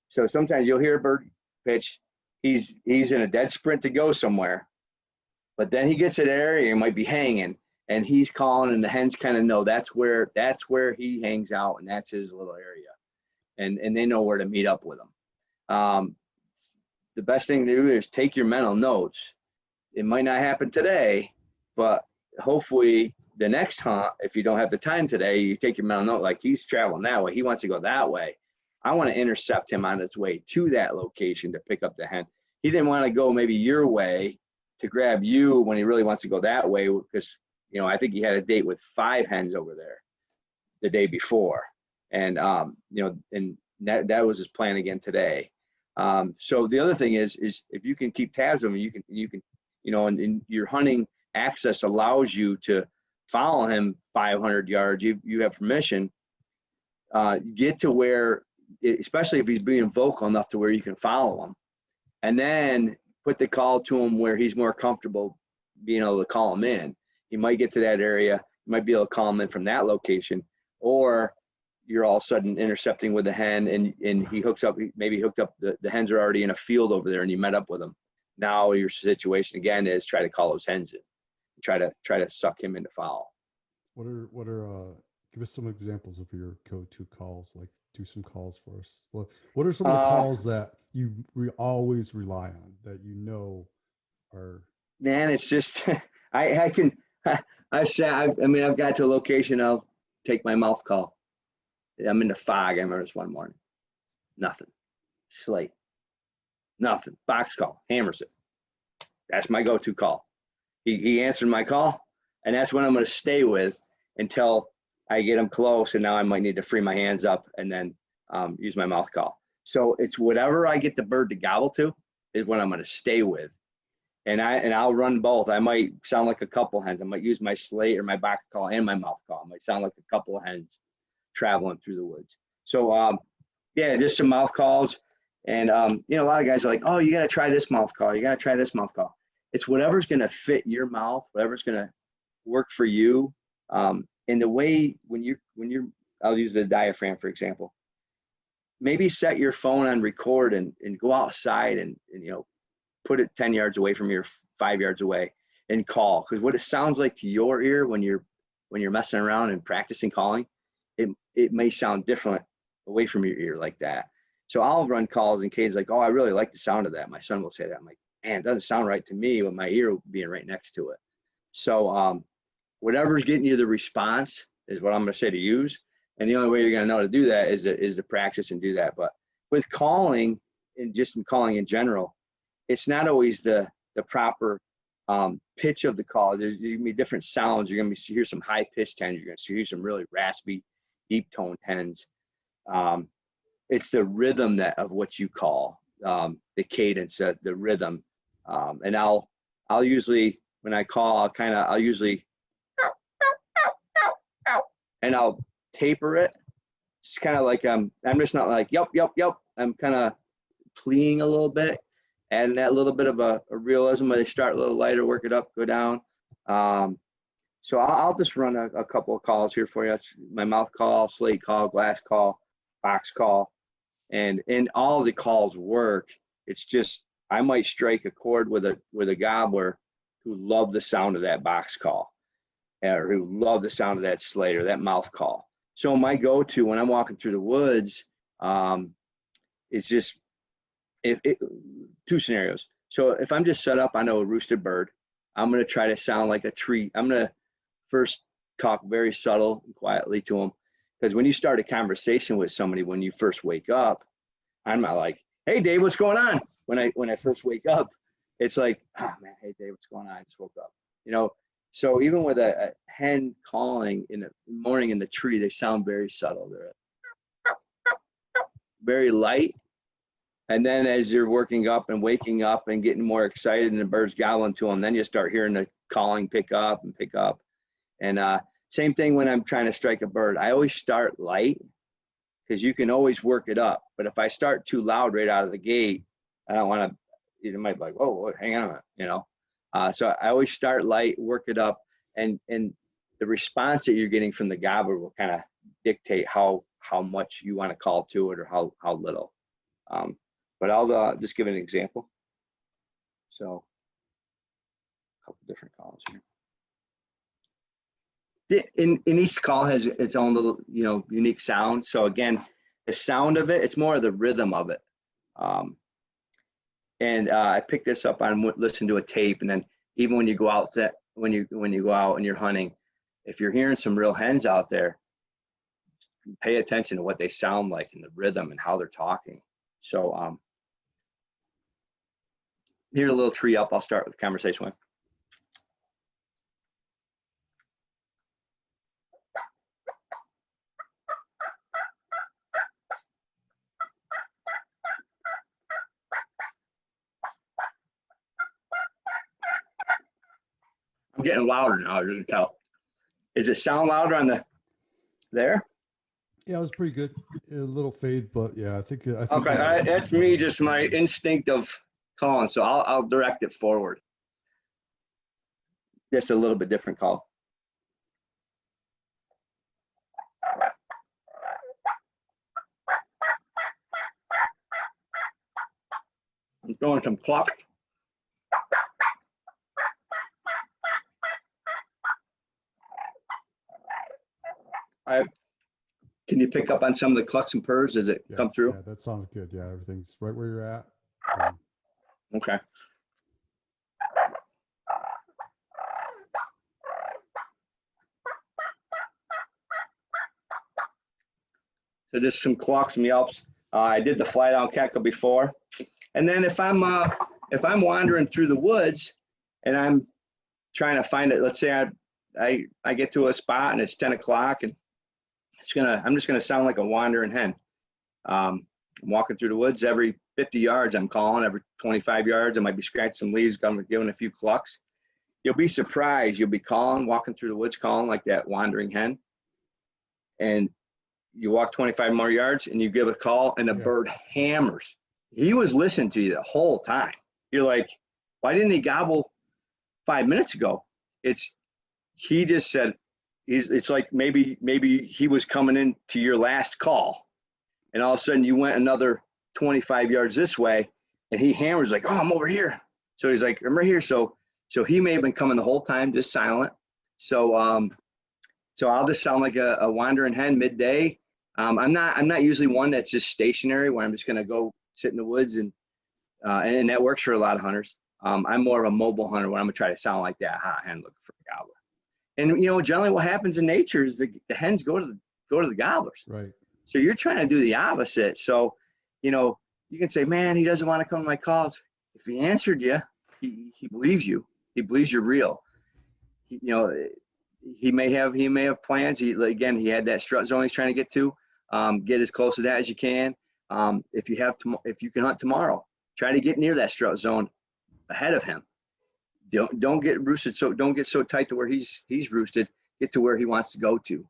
So sometimes you'll hear a bird pitch, he's in a dead sprint to go somewhere, but then he gets to that area, he might be hanging, and he's calling, and the hens kind of know that's where he hangs out, and that's his little area, and they know where to meet up with him. The best thing to do is take your mental notes. It might not happen today, but hopefully the next hunt, if you don't have the time today, you take your mental note, like he's traveling that way, he wants to go that way. I want to intercept him on his way to that location to pick up the hen. He didn't want to go maybe your way to grab you when he really wants to go that way, because you know, I think he had a date with 5 hens over there the day before. And, you know, and that was his plan again today. So the other thing is if you can keep tabs of him, you can, you know, and your hunting access allows you to follow him 500 yards. You have permission, get to where, especially if he's being vocal enough to where you can follow him, and then put the call to him where he's more comfortable being able to call him in. You might get to that area, you might be able to call him in from that location, or you're all of a sudden intercepting with a hen and he hooks up, maybe hooked up, the hens are already in a field over there and you met up with them. Now your situation again is try to call those hens in, try to suck him into foul. What are give us some examples of your go-to calls? Like, do some calls for us. What are some of the calls that you always rely on that you know are? Man, it's just I mean I've got to a location, I'll take my mouth call. I'm in the fog. I remember this one morning. Nothing. Slate. Nothing. Box call. Hammers it. That's my go-to call. He answered my call, and that's what I'm going to stay with until I get him close, and now I might need to free my hands up and then use my mouth call. So it's whatever I get the bird to gobble to is what I'm going to stay with. And I'll run both. I might sound like a couple hens. I might use my slate or my box call and my mouth call. I might sound like a couple of hens traveling through the woods. So yeah, just some mouth calls. And you know, a lot of guys are like, oh, you got to try this mouth call. You got to try this mouth call. It's whatever's going to fit your mouth, whatever's going to work for you. And the way when you're, I'll use the diaphragm, for example, maybe set your phone on record and go outside and, you know, put it 10 yards away from your 5 yards away and call. Because what it sounds like to your ear when you're messing around and practicing calling, it may sound different away from your ear like that. So I'll run calls and Cade's like, oh, I really like the sound of that. My son will say that. I'm like, man, it doesn't sound right to me with my ear being right next to it. So whatever's getting you the response is what I'm going to say to use. And the only way you're going to know to do that is to practice and do that. But with calling and just in calling in general, it's not always the proper pitch of the call. There's going to be different sounds. You're going to hear some high pitched hens. You're going to hear some really raspy, deep toned hens. It's the rhythm of what you call, the cadence, the rhythm. And I'll usually, when I call, I'll usually, and I'll taper it. It's kind of like I'm just not like, yep. I'm kind of pleading a little bit, adding that little bit of a realism where they start a little lighter, work it up, go down. So I'll just run a couple of calls here for you. That's my mouth call, slate call, glass call, box call, and all the calls work. It's just I might strike a chord with a gobbler who loved the sound of that box call, or who loved the sound of that slate or that mouth call. So my go-to when I'm walking through the woods, it's just two scenarios. So if I'm just set up on a roosted bird, I'm going to try to sound like a tree. I'm going to first talk very subtle and quietly to them, because when you start a conversation with somebody when you first wake up, I'm not like, hey Dave, what's going on? When I first wake up, it's like, oh man, hey Dave, what's going on? I just woke up, you know. So even with a hen calling in the morning in the tree, they sound very subtle. They're very light. And then as you're working up and waking up and getting more excited and the bird's gobbling to them, then you start hearing the calling pick up. And same thing when I'm trying to strike a bird. I always start light because you can always work it up. But if I start too loud right out of the gate, I don't want to, you might be like, whoa, hang on a minute, you know. So I always start light, work it up, and the response that you're getting from the gobbler will kind of dictate how much you want to call to it or how little. But I'll just give an example. So a couple different calls here. In each call has its own little, you know, unique sound. So again, the sound of it, it's more of the rhythm of it. And I picked this up on listening to a tape, and then even when you go out, when you go out and you're hunting, if you're hearing some real hens out there, pay attention to what they sound like and the rhythm and how they're talking. So here's a little tree up. I'll start with the conversation with. getting louder now, as you can tell. Is it sound louder on the there? Yeah, it was pretty good. A little fade, but yeah, I think Okay, that's me, just my instinct of calling. So I'll direct it forward. Just a little bit different call. I'm throwing some clucks. Can you pick up on some of the clucks and purrs? Does it come through? Yeah, that sounds good. Yeah, everything's right where you're at. Okay. So just some clucks, meows. I did the fly down cackle before, and then if I'm wandering through the woods and I'm trying to find it, let's say I get to a spot and it's 10 o'clock and I'm just gonna sound like a wandering hen. I'm walking through the woods. Every 50 yards I'm calling, every 25 yards I might be scratching some leaves, giving a few clucks. You'll be surprised. You'll be calling, walking through the woods, calling like that wandering hen, and you walk 25 more yards and you give a call and the bird hammers. He was listening to you the whole time. You're like, why didn't he gobble 5 minutes ago? He just said, it's like maybe he was coming in to your last call and all of a sudden you went another 25 yards this way and he hammers like, oh, I'm over here. So he's like, I'm right here. So he may have been coming the whole time, just silent. So I'll just sound like a wandering hen midday. I'm not usually one that's just stationary where I'm just gonna go sit in the woods and that works for a lot of hunters. I'm more of a mobile hunter where I'm gonna try to sound like that hot hen looking for a gobbler. And generally what happens in nature is the hens go to the gobblers. Right. So you're trying to do the opposite. So, you can say, man, he doesn't want to come to my calls. If he answered you, he believes you. He believes you're real. He may have plans. He had that strut zone he's trying to get to. Get as close to that as you can. If you can hunt tomorrow, try to get near that strut zone ahead of him. Don't get roosted. So don't get so tight to where he's roosted. Get to where he wants to go to.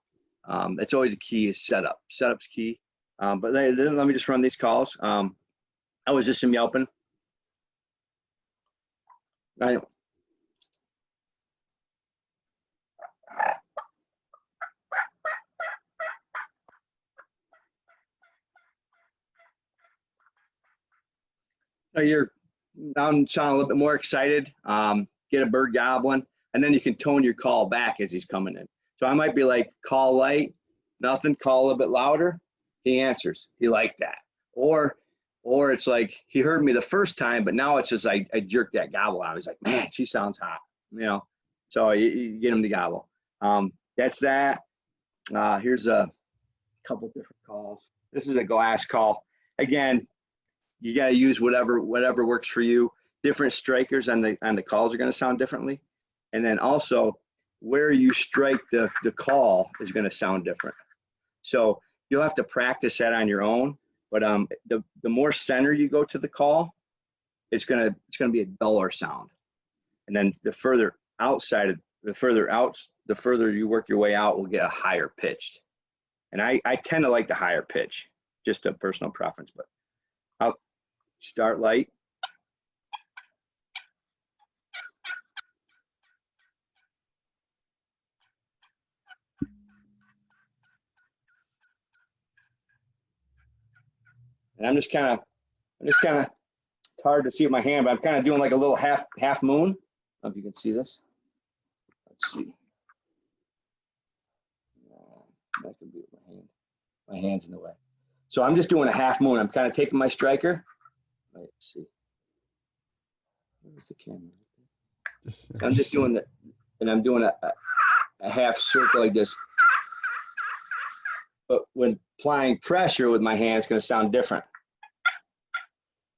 That's always a key is setup. Setup's key. But let me just run these calls. I was just some yelping. You're now sound a little bit more excited. Get a bird gobbling, and then you can tone your call back as he's coming in. So I might be like, call light, nothing, call a little bit louder. He answers. He liked that. Or it's like he heard me the first time, but now it's just I jerked that gobble out. He's like, man, she sounds hot. So you get him to gobble. That's that. Here's a couple different calls. This is a glass call. Again, you got to use whatever works for you. Different strikers on the calls are going to sound differently, and then also where you strike the call is going to sound different. So you'll have to practice that on your own. But the more center you go to the call, it's gonna be a duller sound, and then the further you work your way out, will get a higher pitched. And I tend to like the higher pitch, just a personal preference. But I'll start light. And I'm just kind of, it's hard to see with my hand, but I'm kind of doing like a little half moon. I don't know if you can see this. Let's see. That could be with my hand. My hand's in the way. So I'm just doing a half moon. I'm kind of taking my striker. Let's see. Where's the camera? I'm just doing that, and I'm doing a half circle like this. But when applying pressure with my hand, it's going to sound different.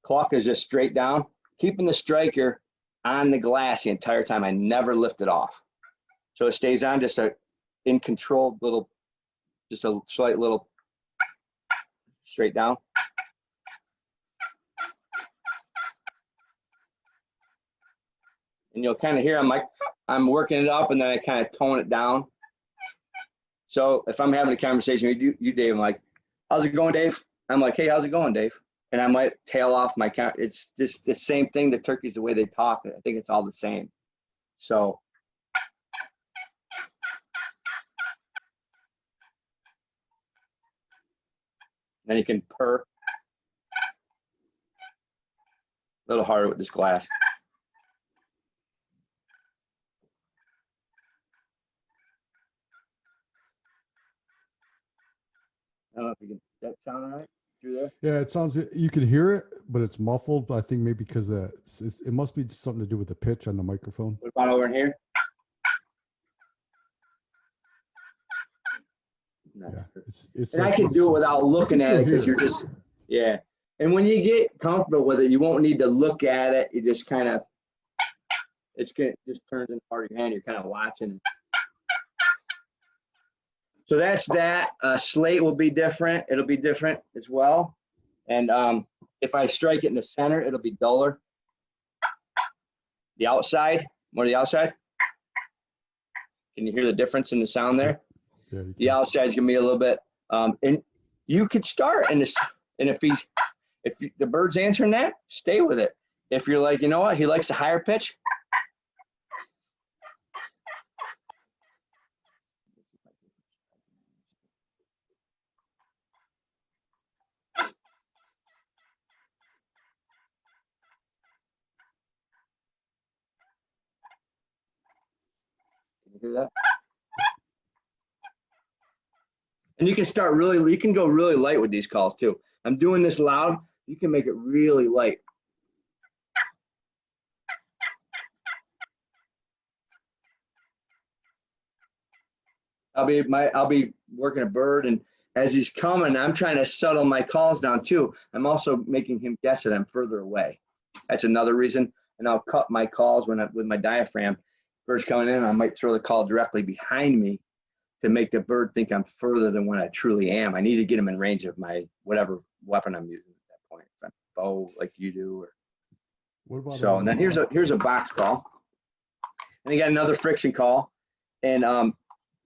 Clock is just straight down, keeping the striker on the glass the entire time. I never lift it off. So it stays on, just a in control little, just a slight little straight down. And you'll kind of hear I'm like, I'm working it up and then I kind of tone it down. So if I'm having a conversation with you Dave, I'm like, how's it going, Dave? I'm like, hey, how's it going, Dave? And I might tail off my count. It's just the same thing. The turkeys, the way they talk, I think it's all the same. So then you can purr a little harder with this glass. I don't know if you can, that sound all right through there? Yeah, it sounds, you can hear it, but it's muffled. But I think maybe because it must be something to do with the pitch on the microphone. What about over in here? Yeah, it's and like, I can do it without looking at it because you're just, yeah. And when you get comfortable with it, you won't need to look at it. You just kind of, just turns into part of your hand. You're kind of watching. So that's that. Slate will be different. It'll be different as well. And if I strike it in the center, it'll be duller. The outside, more the outside. Can you hear the difference in the sound there? Yeah, the outside's gonna be a little bit. And you could start in this. And if the bird's answering that, stay with it. If you're like, you know what, he likes a higher pitch. Can you hear that? And you can start really, you can go really light with these calls too. I'm doing this loud. You can make it really light. I'll be working a bird, and as he's coming, I'm trying to settle my calls down too. I'm also making him guess that I'm further away. That's another reason. And I'll cut my calls with my diaphragm. Bird's coming in, I might throw the call directly behind me to make the bird think I'm further than what I truly am. I need to get him in range of my whatever weapon I'm using at that point. If I'm bow like you do, or what about so. And then here's a box call, and you got another friction call, and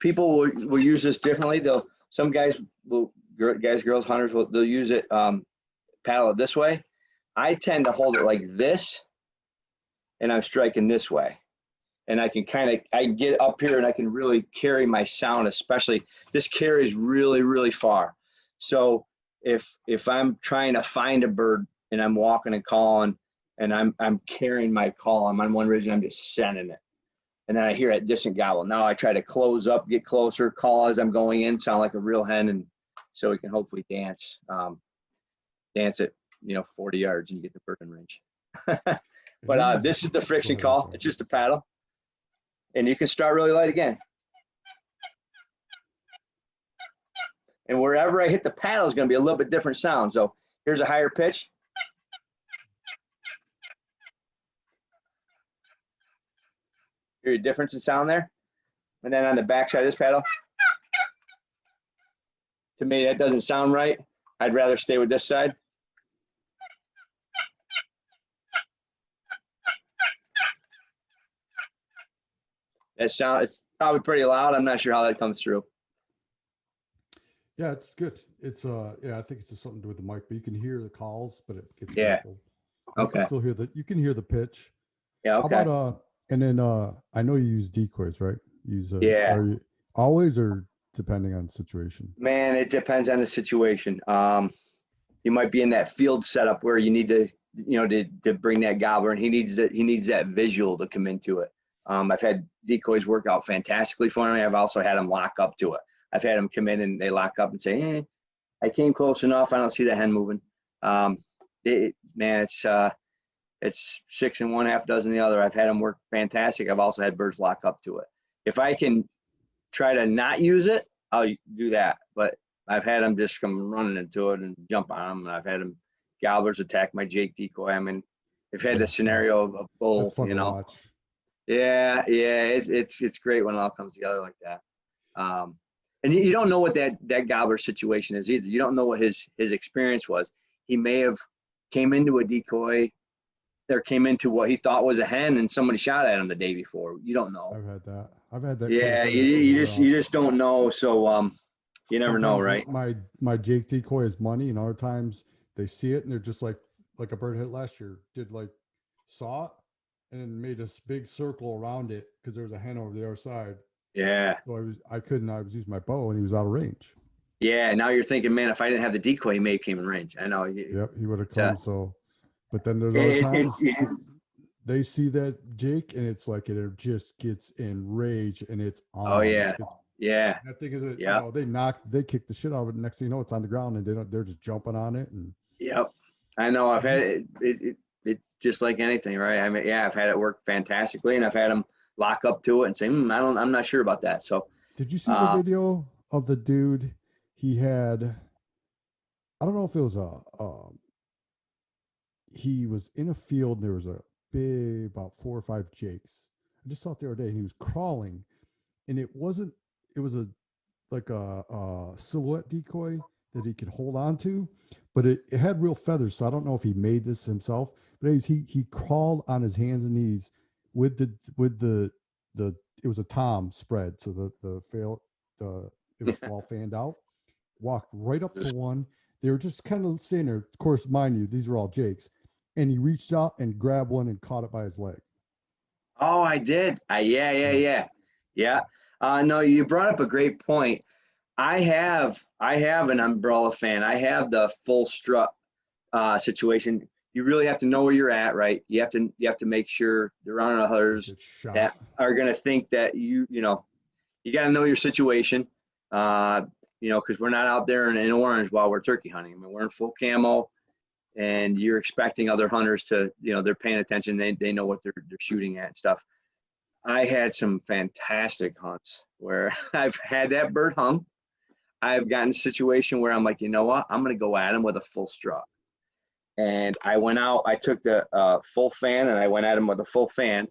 people will use this differently. Some guys girls, hunters they'll use it, paddle it this way. I tend to hold it like this, and I'm striking this way. And I can I get up here and I can really carry my sound, especially this carries really, really far. So if I'm trying to find a bird and I'm walking and calling and I'm carrying my call, I'm on one ridge and I'm just sending it. And then I hear a distant gobble. Now I try to close up, get closer, call as I'm going in, sound like a real hen, and so we can hopefully dance it, 40 yards and get the bird in range. But this is the friction call. It's just a paddle. And you can start really light again. And wherever I hit the paddle is going to be a little bit different sound. So here's a higher pitch. Hear a difference in sound there? And then on the back side of this paddle, to me, that doesn't sound right. I'd rather stay with this side. It's probably pretty loud. I'm not sure how that comes through. Yeah, it's good. It's yeah, I think it's just something to do with the mic, but you can hear the calls, but it gets muffled. You okay. Can still hear you can hear the pitch. Yeah. Okay. How about and then I know you use decoys, right? Yeah. Are you always or depending on the situation? Man, it depends on the situation. You might be in that field setup where you need to, to bring that gobbler, and he needs that visual to come into it. I've had decoys work out fantastically for me. I've also had them lock up to it. I've had them come in and they lock up and say, I came close enough. I don't see the hen moving. It's 6 in one, half dozen the other. I've had them work fantastic. I've also had birds lock up to it. If I can try to not use it, I'll do that. But I've had them just come running into it and jump on them. And I've had them gobblers attack my Jake decoy. I mean, I've had the scenario of both. That's fun to watch. Yeah, it's great when it all comes together like that. And you don't know what that gobbler situation is either. You don't know what his experience was. He may have came into a decoy there came into what he thought was a hen, and somebody shot at him the day before. You don't know. I've had that. I've had that quite a Yeah, bit you just don't know. So you never know, sometimes right? my Jake decoy is money, and other times they see it and they're just like a bird hit last year did, like saw it and then made this big circle around it because there was a hen over the other side. Yeah. So I was using my bow and he was out of range. Yeah. Now you're thinking, man, if I didn't have the decoy, he may have came in range. I know. Yep, he would have Uh, come. So, but then there's other it, times it, they see that Jake and it's like it just gets enraged and it's oh on. yeah. Yeah. That thing is, Yeah. they kick the shit out of it. Next thing you know, it's on the ground and they're just jumping on it. And Yep. I know. I've had it's just like anything, right? I mean, yeah, I've had it work fantastically, and I've had them lock up to it and say, I'm not sure about that. So, did you see the uh, video of the dude? He had, I don't know if it was he was in a field and there was a big, about 4 or 5 jakes. I just saw it the other day and he was crawling and it wasn't, it was like a silhouette decoy that he could hold on to, but it had real feathers. So I don't know if he made this himself, but anyways, he crawled on his hands and knees with the it was a tom spread. So it was all fanned out, walked right up to one. They were just kind of sitting there. Of course, mind you, these are all jakes. And he reached out and grabbed one and caught it by his leg. oh, I did. Yeah. No, you brought up a great point. I have an umbrella fan. I have the full strut situation. You really have to know where you're at, right? You have to make sure there aren't others Get shot. that are going to think that you know, you got to know your situation. Because we're not out there in orange while we're turkey hunting. I mean, we're in full camo, and you're expecting other hunters to, they're paying attention. They know what they're shooting at and stuff. I had some fantastic hunts where I've had that bird hung. I've gotten a situation where I'm like, you know what? I'm going to go at him with a full strut. And I went out, I took the full fan and I went at him with a full fan.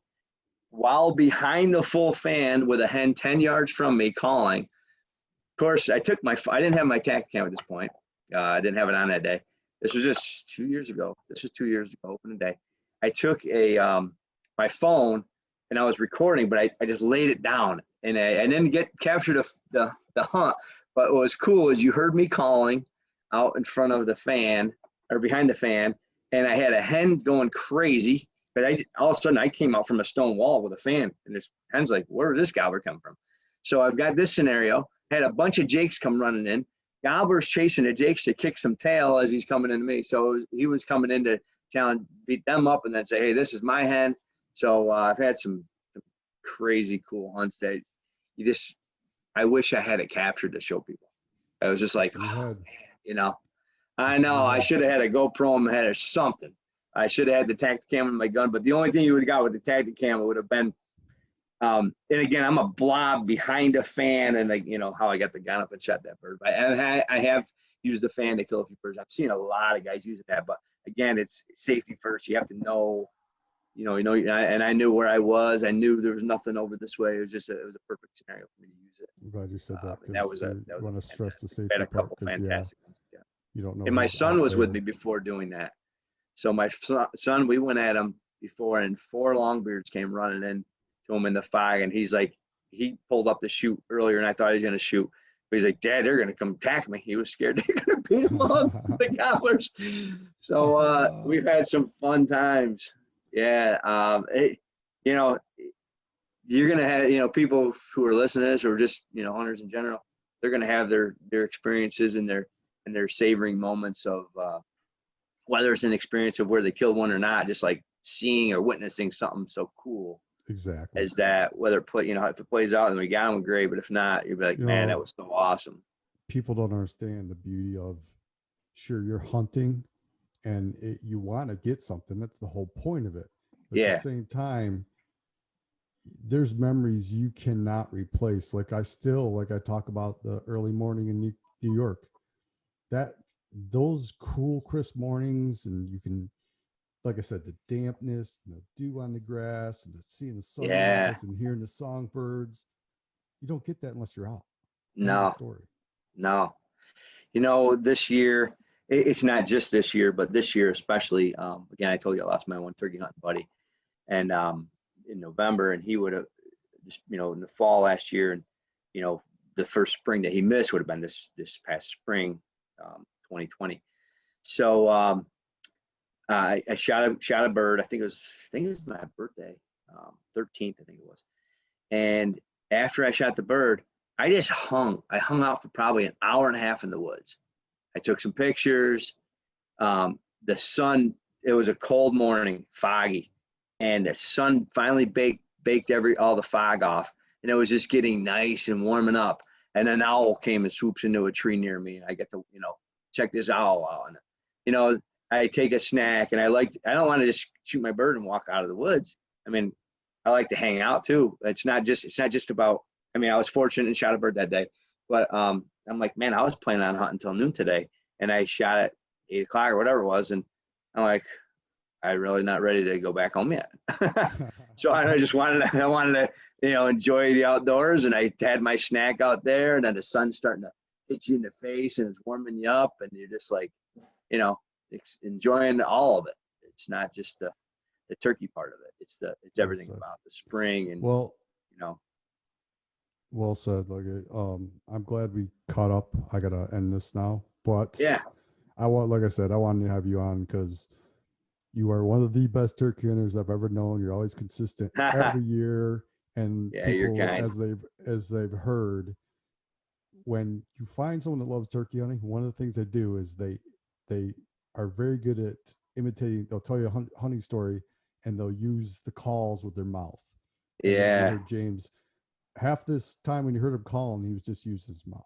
While behind the full fan with a hen 10 yards from me calling. Of course, I didn't have my Tacticam at this point. I didn't have it on that day. This was just 2 years ago. This was 2 years ago, opening day. I took my phone and I was recording, but I just laid it down and I didn't capture the hunt. But what was cool is you heard me calling out in front of the fan or behind the fan, and I had a hen going crazy. But all of a sudden I came out from a stone wall with a fan, and this hen's like, where did this gobbler come from? So I've got this scenario. Had a bunch of jakes come running in. Gobbler's chasing the jakes to kick some tail as he's coming into me. So he was coming in to challenge, beat them up, and then say, hey, this is my hen. So I've had some crazy cool hunts that I wish I had it captured to show people. I was just like, oh, man, I know I should have had a GoPro in my head or something. I should have had the Tacticam in my gun, but the only thing you would have got with the Tacticam would have been, and again, I'm a blob behind a fan, and how I got the gun up and shot that bird. I have used the fan to kill a few birds. I've seen a lot of guys using that, but again, it's safety first. You have to know, and I knew where I was. I knew there was nothing over this way. It was a perfect scenario for me to use it. I'm glad you said that because you want to stress the safety had a part couple because fantastic ones. Yeah. You don't know. And my son was with there. me before doing that. So my son, we went at him before, and 4 longbeards came running in to him in the fog, and he's like, he pulled up to shoot earlier, and I thought he was going to shoot. But he's like, Dad, they're going to come attack me. He was scared they're going to beat him up, the gobblers. So we've had some fun times. Yeah. You're going to have, people who are listening to this or just, hunters in general, they're going to have their experiences and their savoring moments of, whether it's an experience of where they killed one or not, just like seeing or witnessing something so cool. Exactly. As that, whether if it plays out and we got them, great. But if not, you'll be like, man, that was so awesome. People don't understand the beauty of, sure, you're hunting and you want to get something. That's the whole point of it. But at the same time, there's memories you cannot replace. Like I talk about the early morning in New York, those cool, crisp mornings, and you can, like I said, the dampness and the dew on the grass and seeing the sunrise and hearing the songbirds. You don't get that unless you're out. No. Story. No. This year, it's not just this year, but this year especially. Again, I told you I lost my one turkey hunting buddy, and in November, and he would have just, in the fall last year, and the first spring that he missed would have been this past spring, 2020. So I shot a bird. I think it was my birthday, 13th, I think it was. And after I shot the bird, I hung out for probably an hour and a half in the woods. I took some pictures. The sun, it was a cold morning, foggy, and the sun finally baked all the fog off, and it was just getting nice and warming up. And an owl came and swoops into a tree near me, and I get to, check this owl out. And, I take a snack, and I don't want to just shoot my bird and walk out of the woods. I mean, I like to hang out too. It's not just about, I mean, I was fortunate and shot a bird that day, but I'm like, man, I was planning on hunting until noon today, and I shot at 8 o'clock or whatever it was. And I'm like, I'm really not ready to go back home yet. So I wanted to, enjoy the outdoors, and I had my snack out there, and then the sun's starting to hit you in the face, and it's warming you up, and you're just like, enjoying all of it. It's not just the turkey part of it. It's everything about the spring. And well said. Like, I'm glad we caught up. I gotta end this now, but yeah, like I said, I wanted to have you on because you are one of the best turkey hunters I've ever known. You're always consistent every year, and yeah, people, you're kind. as they've heard, when you find someone that loves turkey hunting, one of the things they do is they are very good at imitating. They'll tell you a hunting story, and they'll use the calls with their mouth. And as you Yeah. heard James, half this time when you heard him calling, he was just using his mouth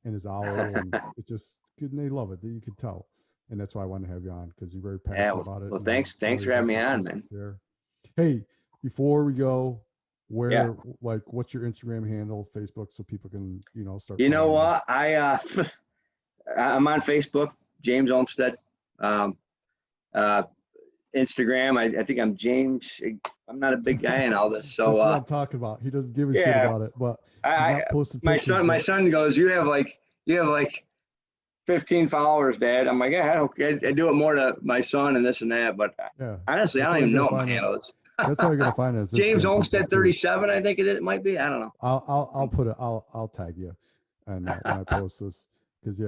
and his owl, and it just, and they love it. You could tell, and that's why I wanted to have you on, because you're very passionate about it. Well, thanks for having me on, man. There. Hey, before we go, Yeah. what's your Instagram handle, Facebook, so people can start. You know what? I'm on Facebook, James Olmstead. Instagram, I think I'm James. I'm not a big guy in all this, so this is what I'm talking about. He doesn't give a shit about it, but my son goes, you have like 15 followers, Dad. I'm like, yeah, I do it more to my son and this and that, but yeah, honestly, I don't even know what my handle is. That's how you're gonna find it. James Olmstead 37, I think it might be. I don't know. I'll put it. I'll tag you, and when I post this, because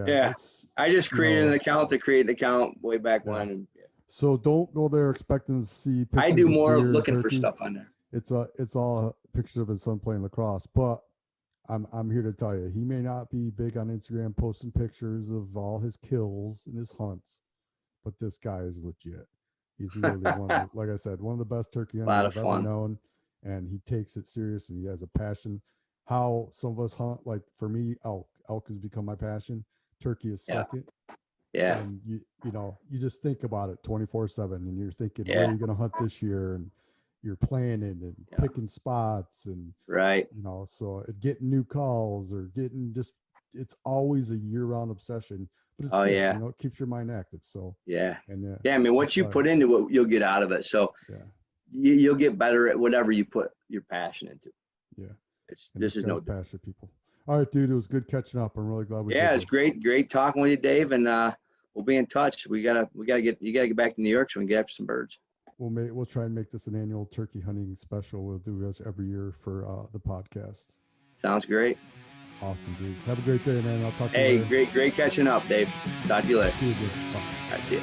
I just created an account to create an account way back when. And, so don't go there expecting to see pictures. I do more of looking for stuff on there. It's all pictures of his son playing lacrosse, but I'm here to tell you, he may not be big on Instagram posting pictures of all his kills and his hunts, but this guy is legit. He's really like I said, one of the best turkey hunters I've ever known, and he takes it serious, and he has a passion. How some of us hunt, like for me, elk has become my passion. Turkey is second. Yeah. And you just think about it 24/7, and you're thinking, where are you going to hunt this year? And you're planning and picking spots, and so getting new calls or it's always a year-round obsession, but it's good. It keeps your mind active. So I mean, what you put into it, you'll get out of it. So you'll get better at whatever you put your passion into. This is no passionate people. All right, dude, it was good catching up. I'm really glad we did it's great talking with you, Dave, and we'll be in touch. You gotta get back to New York so we can get after some birds. We'll try and make this an annual turkey hunting special. We'll do this every year for the podcast. Sounds great. Awesome, dude. Have a great day, man. I'll talk to you later. Great catching up, Dave. Talk to you later. See you, dude. Bye. All right, see you.